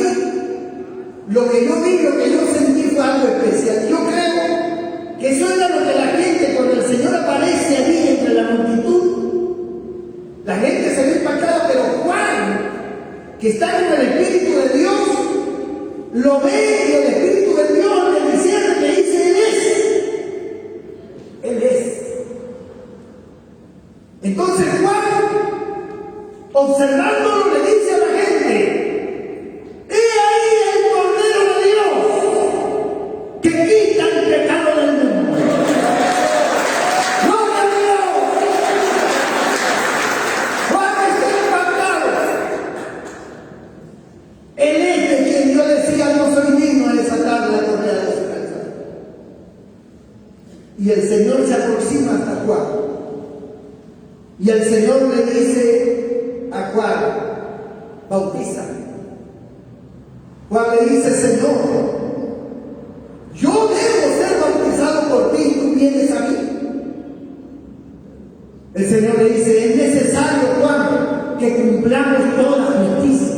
lo que yo vi, lo que yo sentí fue algo especial. Yo creo que eso era lo que la gente, cuando el Señor aparece allí entre la multitud, la gente se ve impactada, pero Juan, que está con el Espíritu de Dios, lo ve y el Espíritu de Dios le dice, le dice: Él es. Entonces Juan, observándolo, le dice a la gente: ¡he ahí el Cordero de Dios que quita el pecado del mundo! ¡Gloria a Dios! Juan está impactado. Él es de quien yo decía: no soy digno de desatar la correa de su calzado. Y el Señor se aproxima hasta Juan. Y el Señor le dice a Juan: bautízame. Juan le dice: Señor, yo debo ser bautizado por ti y tú vienes a mí. El Señor le dice: es necesario, Juan, que cumplamos toda la justicia.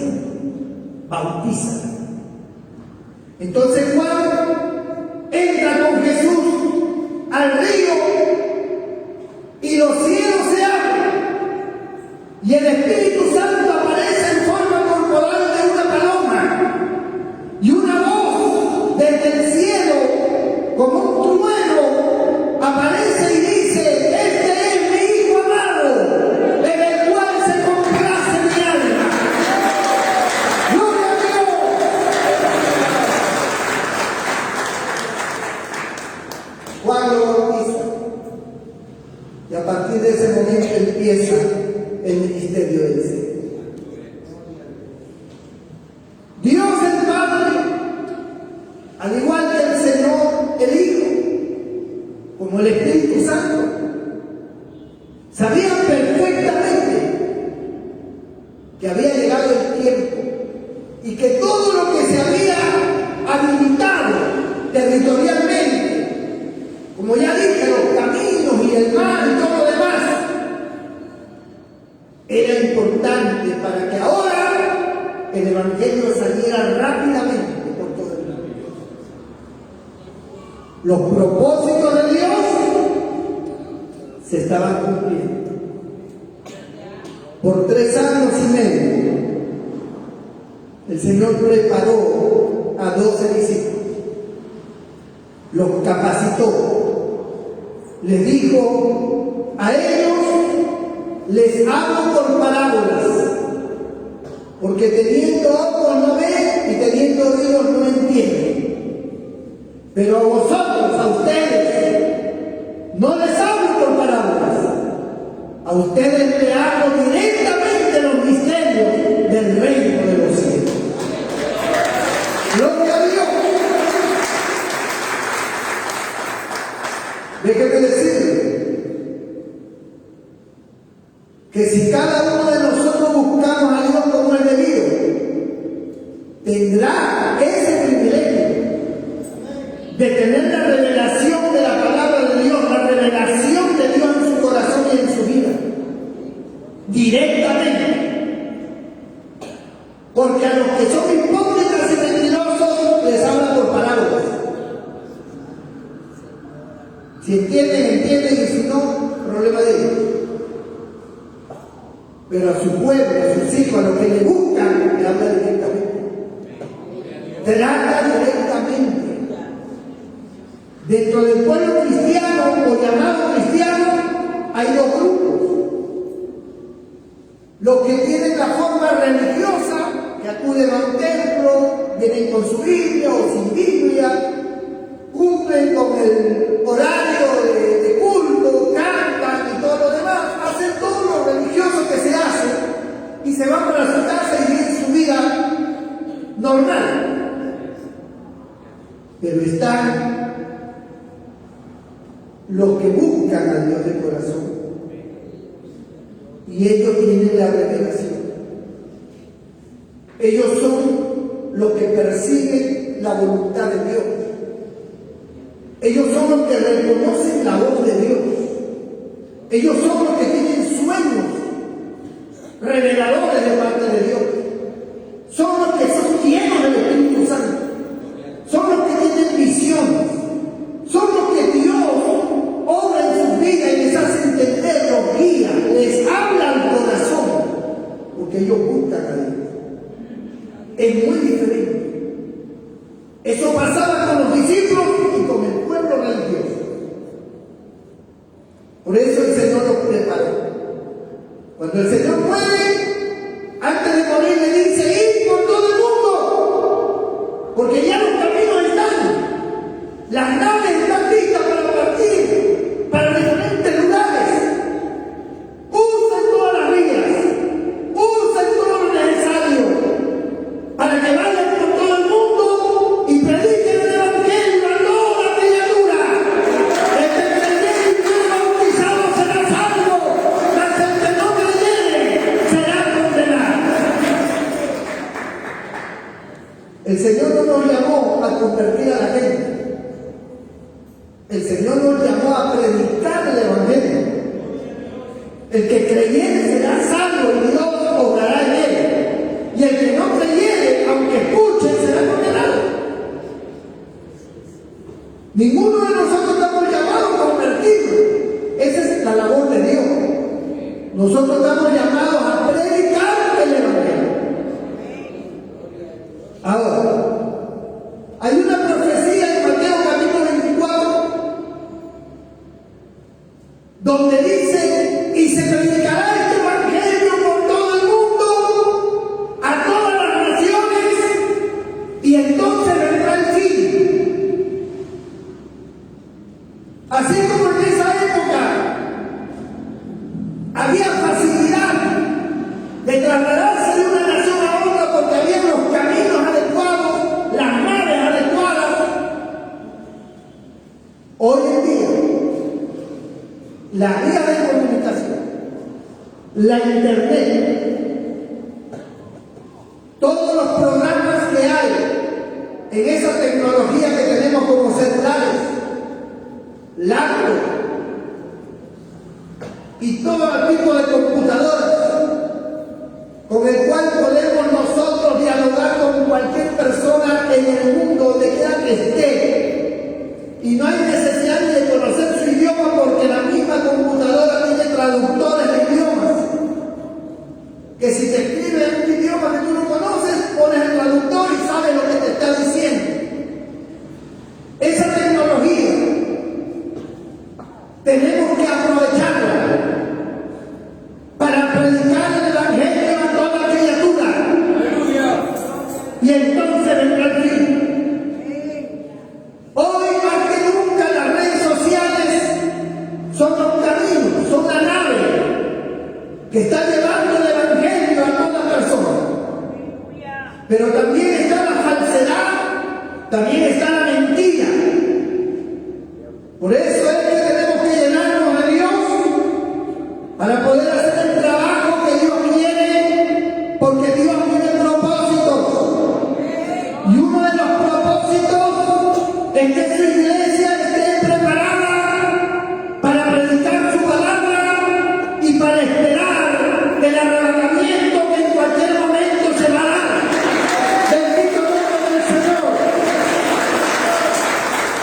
Bautízame. Entonces Juan entra con Jesús al río y los cielos se abren y el Espíritu Santo aparece en forma corporal de una paloma y una voz desde el cielo como un trueno aparece y dice: este es mi Hijo amado, en el cual se complace mi alma. ¡Gloria a Dios! Juan lo bautiza. Y a partir de ese momento empieza el ministerio del Señor. Dios el Padre, al igual que el Señor el Hijo, como el Espíritu Santo, sabían perfectamente que había llegado el tiempo y que todo lo que se había habilitado territorialmente, como ya dije, los caminos y el mar y todo lo demás, era importante para que ahora el Evangelio saliera rápidamente por todo el mundo. Los propósitos de Dios se estaban cumpliendo. Por 3 años y medio, el Señor preparó a 12 discípulos, los capacitó, les dijo: a ellos les hablo por parábolas, porque teniendo ojos no ven y teniendo oídos no entienden. Pero a vosotros, a ustedes, no les hablo por parábolas, a ustedes les hablo directamente los misterios del reino de los cielos. Gloria a Dios. Déjeme decirle que si cada uno de nosotros buscamos a Dios como es debido, tendrá ese privilegio de tener la revelación de la palabra de Dios, la revelación de Dios en su corazón y en su vida, directamente. Porque a los que son hipócritas y mentirosos les habla por parábolas. Si entienden, entienden, y si no, problema de ellos. Pero a su pueblo, a sus hijos, a los que le buscan, le habla directamente. Trata directamente. Dentro del pueblo cristiano o llamado cristiano hay 2 grupos. Los que tienen la forma religiosa, que acuden a un templo, vienen con su Biblia o sin Biblia, cumplen con el horario de culto, cantan y todo lo demás, hacen todo lo religioso que se hace y se van para su casa y viven su vida normal. Pero están los que buscan a Dios de corazón y ellos tienen la revelación. Ellos son los que persiguen la voluntad de Dios. Ellos son los que reconocen la voz de Dios. Ellos son los que tienen sueños reveladores de parte de Dios. Son los que son llenos del Espíritu Santo. Son los que tienen visiones. Son los que Dios obra en sus vidas y les hace entender, los guía, les habla al corazón, porque ellos buscan a Dios. Es muy diferente. Eso pasaba con los discípulos y con el pueblo religioso. Por eso el Señor los preparó. Cuando el Señor muere, antes de morir le dice: id por todo el mundo, porque ya los caminos están, las naves están listas para partir, para diferentes lugares. Usen todas las vías, usen todo lo necesario, para que vayan por todo el mundo y prediquen el Evangelio a toda criatura. El que creyere y fuere bautizado será salvo, mas el que no creyere será condenado. El Señor no nos llamó a convertir a la gente. El Señor nos llamó a predicar el Evangelio. El que creyere será salvo y Dios obrará en él. Y el que no creyere, aunque escuche, será condenado. Ninguno de nosotros estamos llamados a convertirnos. Esa es la labor de Dios. Nosotros estamos llamados a predicar el Evangelio. Ahora, hay una profecía en Mateo capítulo 24 donde dice: y se predicará este Evangelio por todo el mundo, a todas las naciones, y entonces vendrá el fin. Así como en esa época había facilidad de trasladarse de una nación a otra porque había los caminos adecuados, las naves adecuadas, hoy en día la vía de comunicación, la internet, todos los programas que hay en esa tecnología que tenemos como celulares, laptops y todo tipo de computadoras, con el cual podemos nosotros dialogar con cualquier persona en el mundo donde quiera que esté, y no hay y entonces vendrá el fin. Hoy más que nunca las redes sociales son los caminos, son la nave que está llevando el evangelio a toda persona. Pero también está la falsedad, también está la mentira. Por eso es que tenemos que llenarnos de Dios para poder hacer el trabajo que Dios quiere, porque Dios tiene propósitos. Y uno de los propósitos es que su iglesia esté preparada para predicar su palabra y para esperar el arrebatamiento que en cualquier momento se va a dar. Bendito nombre del Señor.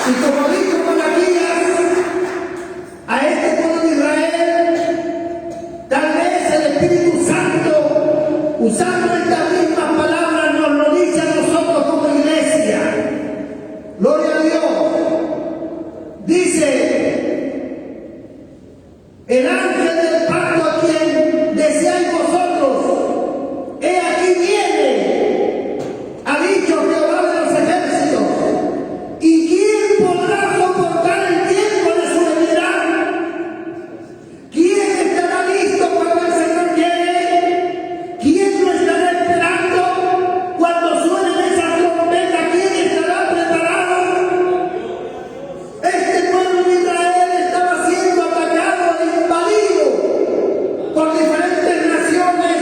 Y como dijo Malaquías a este pueblo de Israel, tal vez el Espíritu Santo, usando estas mismas palabras, nos lo dice a nosotros como iglesia. Gloria a Dios. Dice el ángel del pacto a quien deseáis vosotros, he aquí viene, ha dicho Jehová de los ejércitos. ¿Y quién podrá soportar el tiempo de su venida? ¿Quién estará listo cuando el Señor llegue? ¿Quién lo estará esperando cuando suene esa trompeta? ¿Quién estará preparado? Este pueblo de Israel estaba siendo atacado e invadido por diferentes naciones,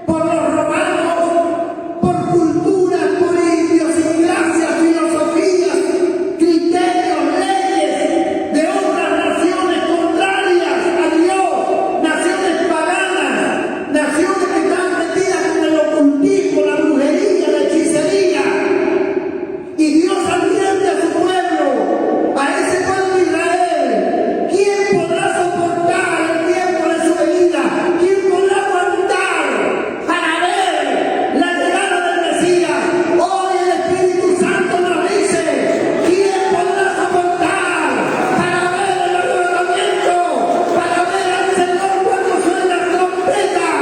por los romanos, por culturas, por idiosincrasias, filosofías, criterios, leyes de otras naciones contrarias a Dios, naciones paganas, naciones que están metidas con el ocultismo, la brujería, la hechicería. Y Dios advierte a su pueblo, a ese pueblo de Israel: ¿quién podrá soportar el tiempo de su venida? ¿Quién podrá aguantar para ver la llegada del Mesías? Hoy el Espíritu Santo nos dice: ¿quién podrá soportar para ver el arrebatamiento? Para ver al Señor cuando suenen las trompetas.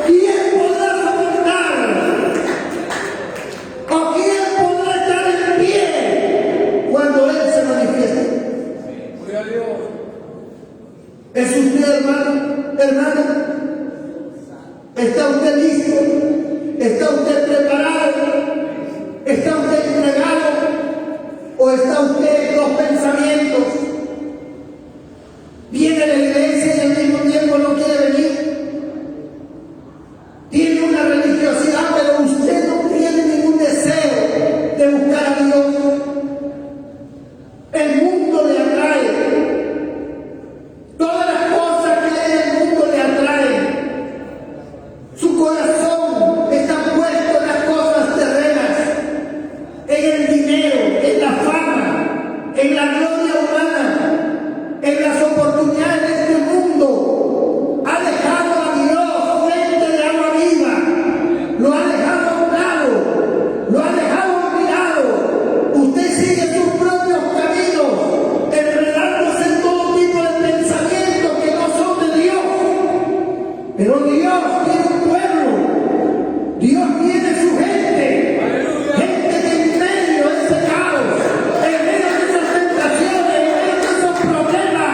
¿Quién podrá soportar? ¿O quién podrá estar en pie cuando Él se manifieste? ¿Es usted, hermano? ¿Está usted listo? ¿Está usted preparado? ¿Está usted entregado? ¿O está usted en los pensamientos? ¿Viene a la iglesia y al mismo tiempo no quiere venir? Tiene una religiosidad, pero usted no tiene ningún deseo de buscar a Dios. El mundo le atrae. Todas las cosas que hay en el mundo le atraen. Su corazón está puesto en las cosas terrenas, en el dinero, en la fama, en la gloria humana, en las oportunidades de este mundo. Ha dejado a Dios, fuente de agua viva. Lo ha dejado a un lado, lo ha dejado olvidado. Usted sigue sus propios caminos, enredándose en todo tipo de pensamientos que no son de Dios. Pero Dios tiene un pueblo, Dios tiene su gente, gente que en medio de ese caos, en medio de esas tentaciones, en medio de esos problemas,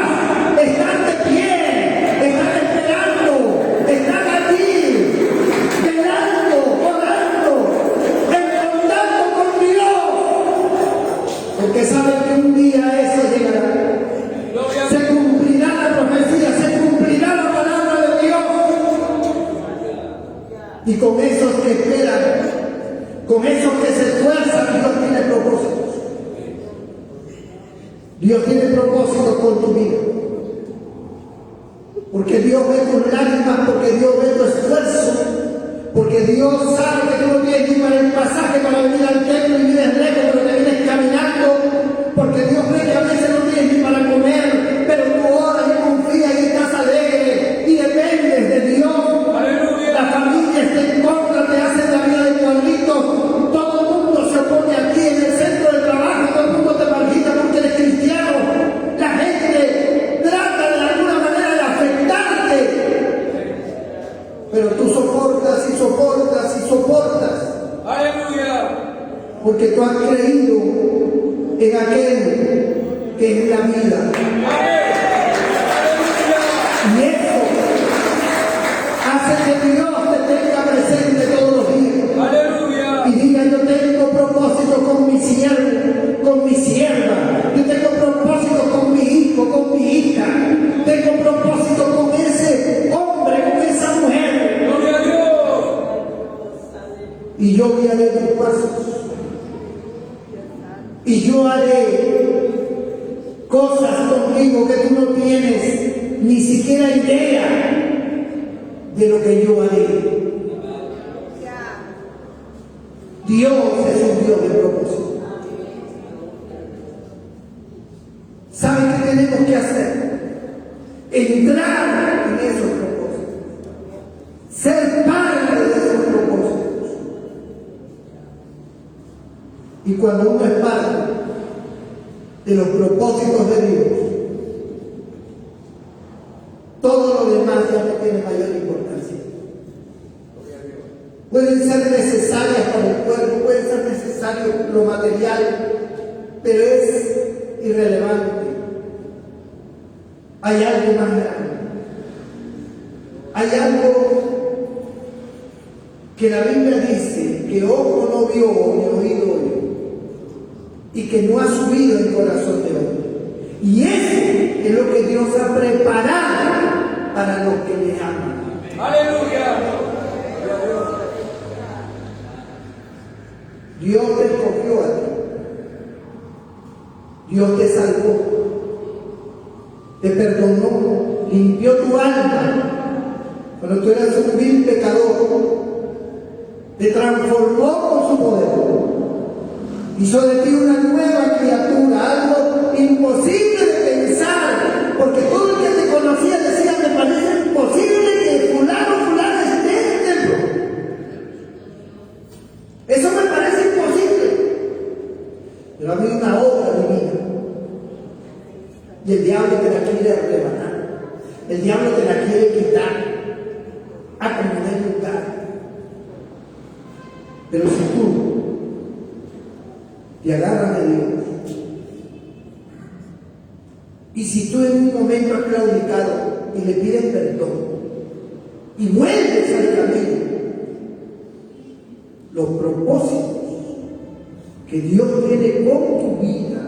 están de pie, están esperando, están allí, velando, orando, encontrando con Dios, porque saben que un día eso llegará. Se cumplirá la profecía, se cumplirá la palabra de Dios. Y con esos que esperan, con esos que se esfuerzan, Dios tiene propósitos. Dios tiene propósitos con tu vida. Porque Dios ve tus lágrimas, porque Dios ve tu esfuerzo, porque Dios sabe que tú no tienes ni para el pasaje para venir al templo y vienes lejos, pero te vienes caminando, porque Dios ve que a veces no tienes ni para comer, pero tú oras y confías y estás alegre y dependes de Dios. La familia está en contra, te hacen la vida de cuadritos, todo el mundo se opone aquí en el centro de trabajo, todo el mundo te margina porque eres cristiano. La gente trata de alguna manera de afectarte, pero tú soportas y soportas y soportas. porque tú has creído en aquel que es la vida. Y eso hace que Dios te tenga presente todos los días. Y diga, yo tengo propósito con mi siervo, con mi sierva. Yo tengo propósito con mi hijo, con mi hija. Tengo propósito con ese hombre, con esa mujer. ¡Gloria a Dios! Y yo guiaré tus pasos. Y yo haré cosas contigo que tú no tienes ni siquiera idea de lo que yo haré. Dios es un Dios de propósito. ¿Saben qué tenemos que hacer? Entrar en esos propósitos. Ser parte de esos propósitos. Y cuando uno es parte de los propósitos de Dios, todo lo demás ya no tiene mayor importancia. Pueden ser necesarias para el cuerpo, pueden ser necesario lo material, pero es irrelevante. Hay algo más grande. Hay algo que la Biblia dice que ojo no vio ni oído oyó, y que no ha subido el corazón de hombre. Y eso es lo que Dios ha preparado para los que le aman. ¡Aleluya! Dios te escogió a ti. Dios te salvó. Te perdonó. Limpió tu alma. Cuando tú eras un vil pecador, te transformó con su poder. Hizo de ti una nueva criatura, algo imposible de pensar, porque todo el que te conocía decía, me parece imposible que fulano esté en el templo. Eso me parece imposible. Pero a mí una obra divina. Y el diablo te la quiere arrebatar. El diablo te la quiere quitar. A como de lugar. Pero si tú te agarras de Dios, y si tú en un momento has claudicado y le pides perdón y vuelves al camino, los propósitos que Dios tiene con tu vida,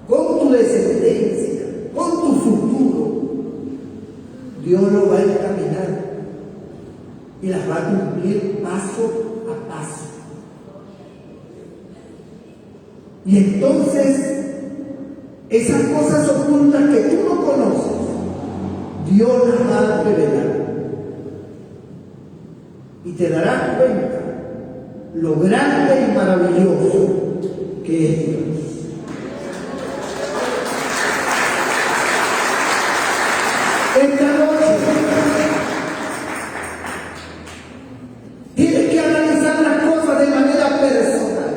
con tu descendencia, con tu futuro, Dios lo va a encaminar y las va a cumplir paso a paso. Y entonces, esas cosas ocultas que tú no conoces, Dios las va a revelar. Y te darás cuenta lo grande y maravilloso que es Dios. Esta noche tienes que analizar las cosas de manera personal.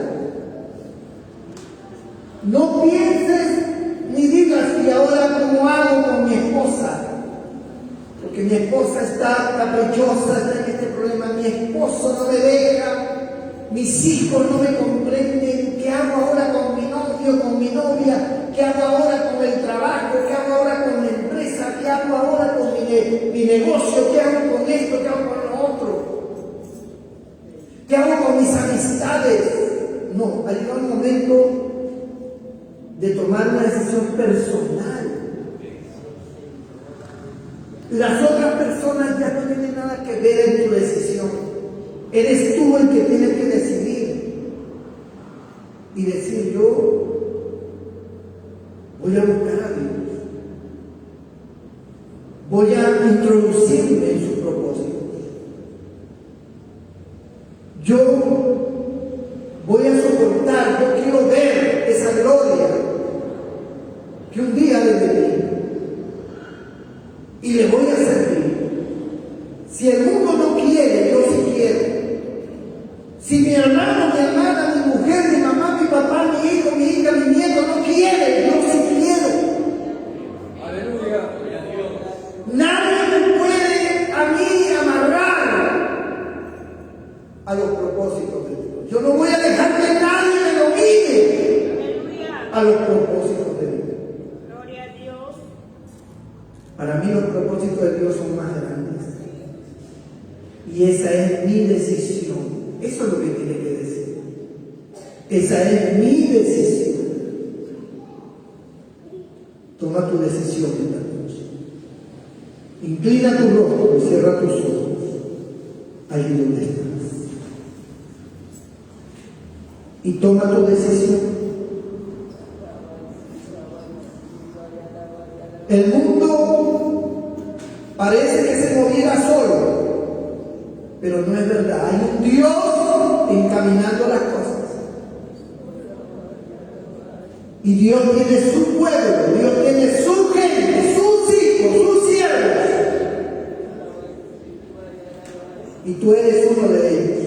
No pienses ni digas, ¿y ahora cómo hago con mi esposa? Porque mi esposa está caprichosa, está en este problema, mi esposo no me deja, mis hijos no me comprenden, ¿qué hago ahora con mi novio, con mi novia? ¿Qué hago ahora con el trabajo? ¿Qué hago ahora con la empresa? ¿Qué hago ahora con mi negocio? ¿Qué hago con esto? ¿Qué hago con lo otro? ¿Qué hago con mis amistades? No, ha llegado el momento de tomar una decisión personal. Las otras personas ya no tienen nada que ver en tu decisión. Eres tú el que tienes que decidir y decir, yo voy a buscar a Dios, voy a introducirme en sus propósitos, yo voy a soportar, yo quiero ver esa gloria que un día le venir y le voy a servir. Si el mundo no quiere, yo sí quiero. Si mi hermano, mi hermana, mi mujer, mi mamá, mi papá, mi hijo, mi hija, mi nieto no quiere, yo sí quiero. Aleluya. Nadie me puede a mí amarrar a los propósitos de Dios. Yo no voy a dejar que nadie a los propósitos de Dios. Gloria a Dios. Para mí los propósitos de Dios son más grandes. Y esa es mi decisión. Eso es lo que tiene que decir. Esa es mi decisión. Toma tu decisión esta noche. Inclina tu rostro y cierra tus ojos. Ahí donde estás. Y toma tu decisión. El mundo parece que se moviera solo, pero no es verdad. Hay un Dios encaminando las cosas. Y Dios tiene su pueblo, Dios tiene su gente, sus hijos, sus siervos. Y tú eres uno de ellos.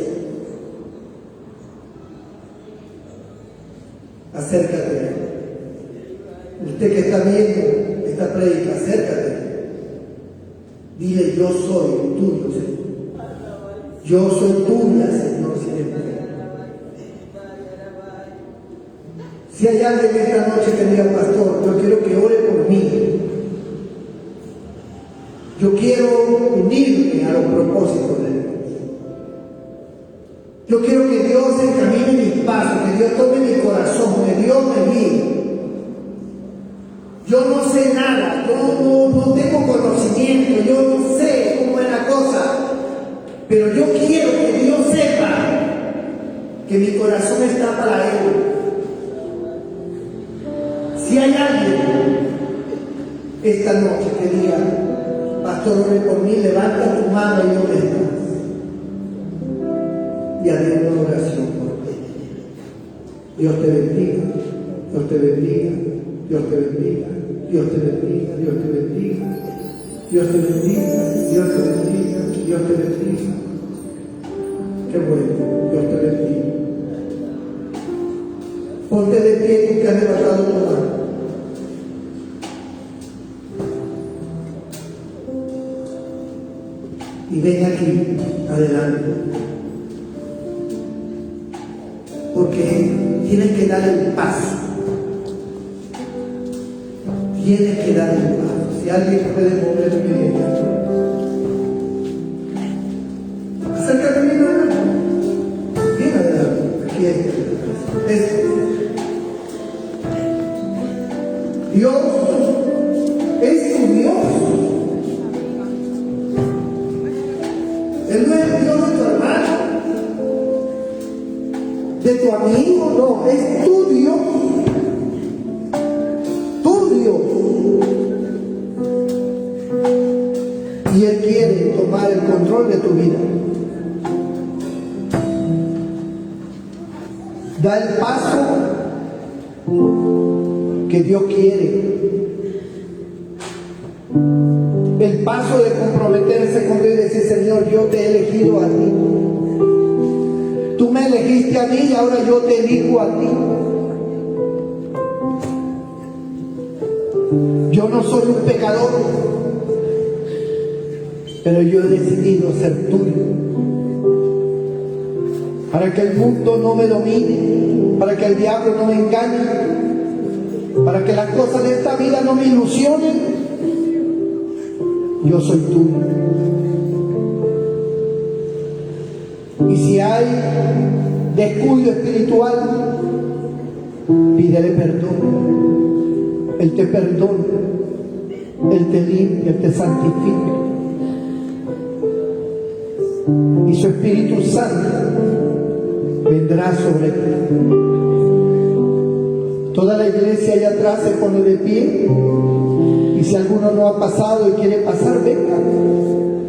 Acércate. Usted que está viendo esta prédica, acércate. Dile, yo soy tuyo, Señor. Yo soy tuya, Señor, siempre. Si hay alguien esta noche que diga, pastor, yo quiero que ore por mí. Yo quiero unirme a los propósitos de Dios. Yo quiero que Dios encamine mis pasos, que Dios tome mi corazón, que Dios me guíe. Yo no sé nada, yo no tengo conocimiento, yo no sé cómo es la cosa, pero yo quiero que Dios sepa que mi corazón está para Él. Si hay alguien esta noche que diga, pastor, ore por mí, levanta tu mano y ¿dónde estás? Y haré una oración por ti. Dios te bendiga, Dios te bendiga, Dios te bendiga, Dios te bendiga, Dios te bendiga, Dios te bendiga, Dios te bendiga, Dios te bendiga. Qué bueno, Dios te bendiga. Ponte de pie, tú que has levantado tu mano. Y ven aquí, adelante. Porque tienes que dar el paso. Tienes que dar el paso. Si alguien puede moverme, acércate a mi mano. Bien adelante. Aquí es. Dios es tu Dios. Él no es el Dios de tu hermano, de tu amigo, no, es tu Dios. Tu Dios. Y Él quiere tomar el control de tu vida. Da el paso que Dios quiere. El paso de comprometerse con Dios y decir, Señor, yo te he elegido a ti. Tú me elegiste a mí y ahora yo te elijo a ti. Yo no soy un pecador, pero yo he decidido ser tuyo. Para que el mundo no me domine, para que el diablo no me engañe, para que las cosas de esta vida no me ilusionen. Yo soy tuyo. Y si hay descuido espiritual, pídele perdón. Él te perdona, Él te limpia, Él te santifica. Y su Espíritu Santo vendrá sobre ti. Toda la iglesia allá atrás se pone de pie. Y si alguno no ha pasado y quiere pasar, venga.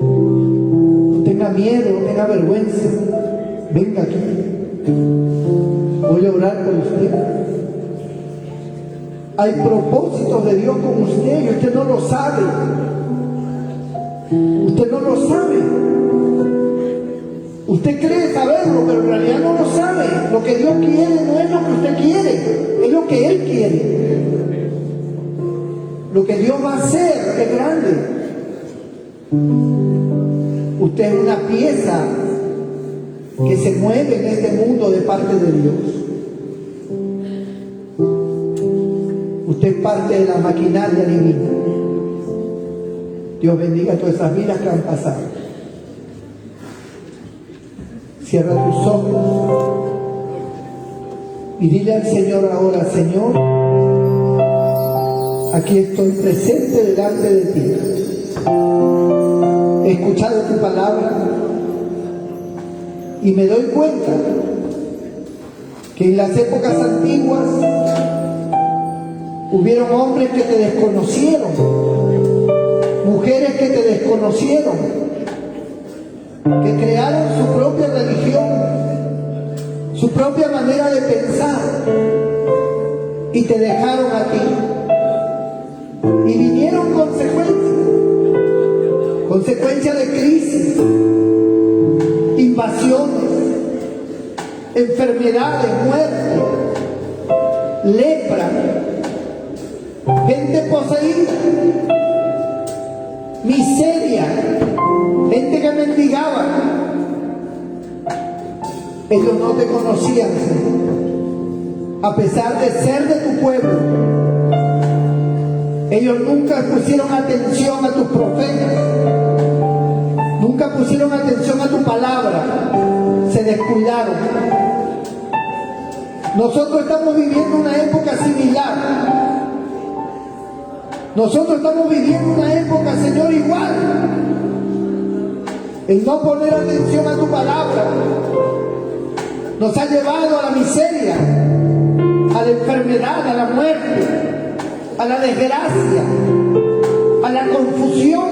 No tenga miedo, no tenga vergüenza. Venga aquí. Voy a orar por usted. Hay propósitos de Dios con usted y usted no lo sabe. Usted no lo sabe. Usted cree saberlo, pero en realidad no lo sabe. Lo que Dios quiere no es lo que usted quiere, es lo que Él quiere. Lo que Dios va a hacer es grande. Usted es una pieza que se mueve en este mundo de parte de Dios. Usted es parte de la maquinaria divina. Dios bendiga todas esas vidas que han pasado. Cierra tus ojos y dile al Señor ahora: Señor, aquí estoy presente delante de ti. He escuchado tu palabra y me doy cuenta que en las épocas antiguas hubieron hombres que te desconocieron, mujeres que te desconocieron, que crearon su propia religión, su propia manera de pensar y te dejaron a ti. Y vinieron consecuencias de crisis, invasiones, enfermedades, muerte, lepra, gente poseída, miseria, gente que mendigaba. Ellos no te conocían, Señor, a pesar de ser de tu pueblo. Ellos nunca pusieron atención a tus profetas, nunca pusieron atención a tu palabra, se descuidaron. Nosotros estamos viviendo una época similar. Nosotros estamos viviendo una época, Señor, igual. El no poner atención a tu palabra nos ha llevado a la miseria, a la enfermedad, a la muerte, a la desgracia, a la confusión.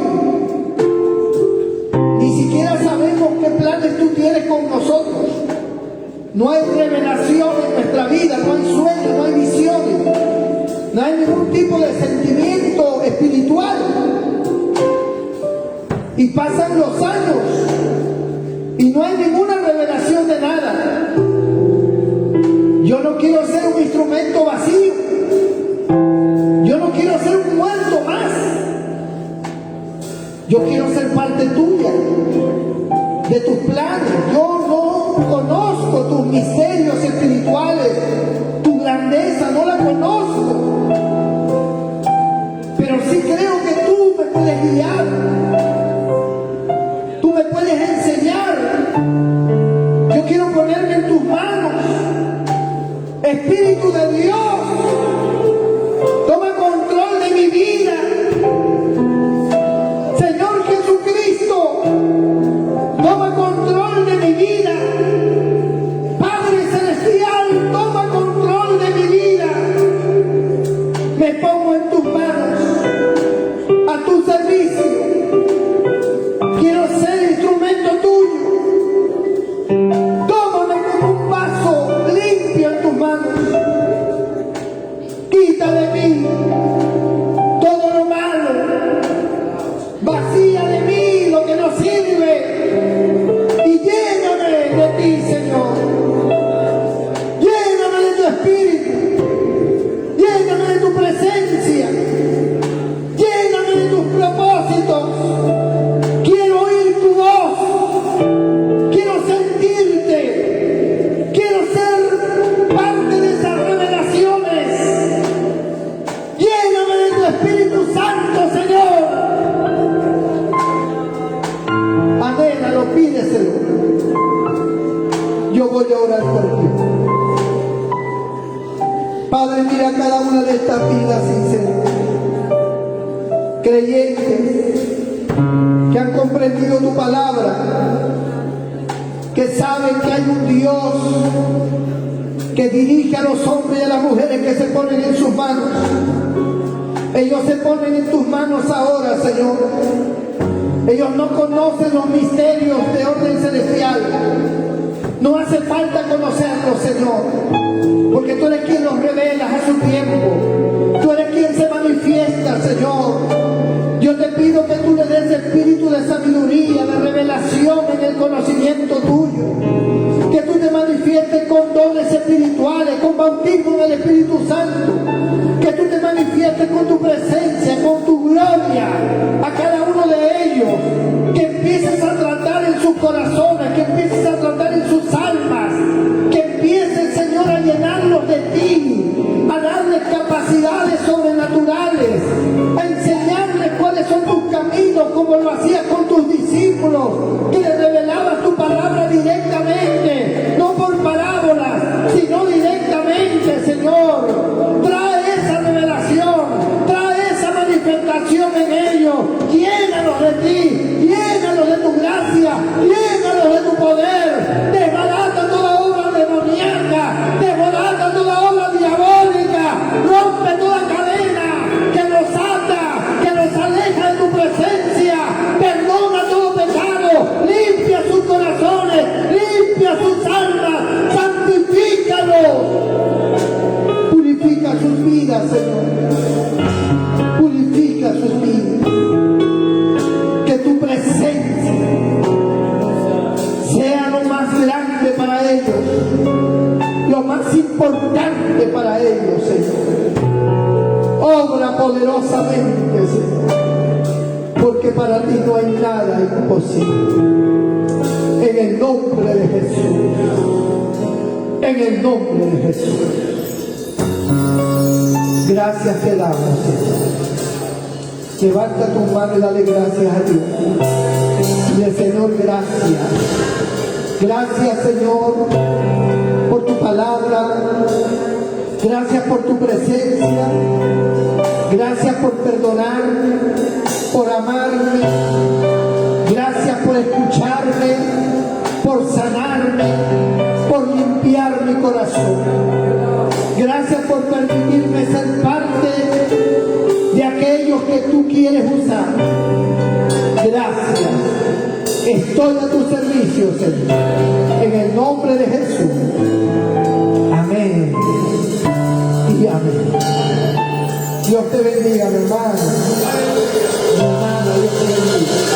Ni siquiera sabemos qué planes tú tienes con nosotros. No hay revelación en nuestra vida, no hay sueños, no hay visiones, no hay ningún tipo de sentimiento espiritual. Y pasan los años y no hay ninguna revelación de nada. Yo no quiero ser un instrumento vacío. Yo no quiero ser un muerto más. Yo quiero ser parte tuya, de tus planes. Yo no conozco tus misterios espirituales, tu grandeza, no la conozco. Pero sí creo que tú me puedes guiar. Tú me puedes enseñar. Yo quiero ponerme en tus manos. Espíritu de Dios, toma control de mi vida. Señor Jesucristo, toma control de mi vida. Padre Celestial, toma control de mi vida. Me pongo en tus manos, a tu servicio. Quiero ser instrumento tuyo. Tómame como un vaso limpio en tus manos. Quita de mí todo lo malo. Vacía de mí lo que no sirve. Y lléname de ti, Señor. Lléname de tu espíritu. Lléname de tu presencia. Lléname de tus propósitos. Quiero oír tu voz. Quiero sentirte. Quiero ser parte de esas revelaciones. Lléname de tu Espíritu Santo, Señor. Anhélalo, pídeselo. Yo voy a orar por ti. Padre, mira cada una de estas vidas sinceras, creyentes, que han comprendido tu palabra, que saben que hay un Dios que dirige a los hombres y a las mujeres que se ponen en sus manos. Ellos se ponen en tus manos ahora, Señor. Ellos no conocen los misterios de orden celestial. No hace falta conocerlos, Señor, porque tú eres quien los revelas a su tiempo. Tú eres quien se manifiesta, Señor. Yo te pido que tú le des espíritu de sabiduría, de revelación en el conocimiento tuyo. Que tú te manifiestes con dones espirituales, con bautismo del Espíritu Santo. Que tú te manifiestes con tu presencia, con tu gloria a cada uno de ellos. Que empieces a tratar en sus corazones, que empieces a tratar en sus almas. Que empieces, Señor, a llenarlos de ti, a darles capacidad capacidades sobrenaturales, a enseñarles cuáles son tus caminos, como lo hacías con tus discípulos, que les revelabas tu palabra directamente, no por parábolas, sino directamente, Señor. Trae esa revelación, trae esa manifestación en ellos, llénalos de ti, llénalos de tu gracia, llénalos de tu poder, desbarata toda obra demoníaca, desbarata toda obra diabólica, rompe toda cadena que nos ata, que nos aleja de tu presencia, perdona todo pecado, limpia sus corazones, limpia sus almas, santifícalos, purifica sus vidas, Señor, purifica sus vidas, que tu presencia sea lo más grande para ellos, lo más importante para ellos, Señor. Obra poderosamente, Señor, porque para ti no hay nada imposible. En el nombre de Jesús, en el nombre de Jesús. Gracias te damos, Señor. Levanta tu mano y dale gracias a Dios. Dile, Señor, gracias. Gracias, Señor, por tu palabra. Gracias por tu presencia. Gracias por perdonarme, por amarme. Gracias por escucharme, por sanarme, por limpiar mi corazón. Gracias por permitirme ser parte de aquellos que tú quieres usar. Gracias. Estoy a tu servicio, Señor. En el nombre de Jesús. Amén. Y amén. Dios te bendiga, mi hermano. Mi hermana, Dios te bendiga.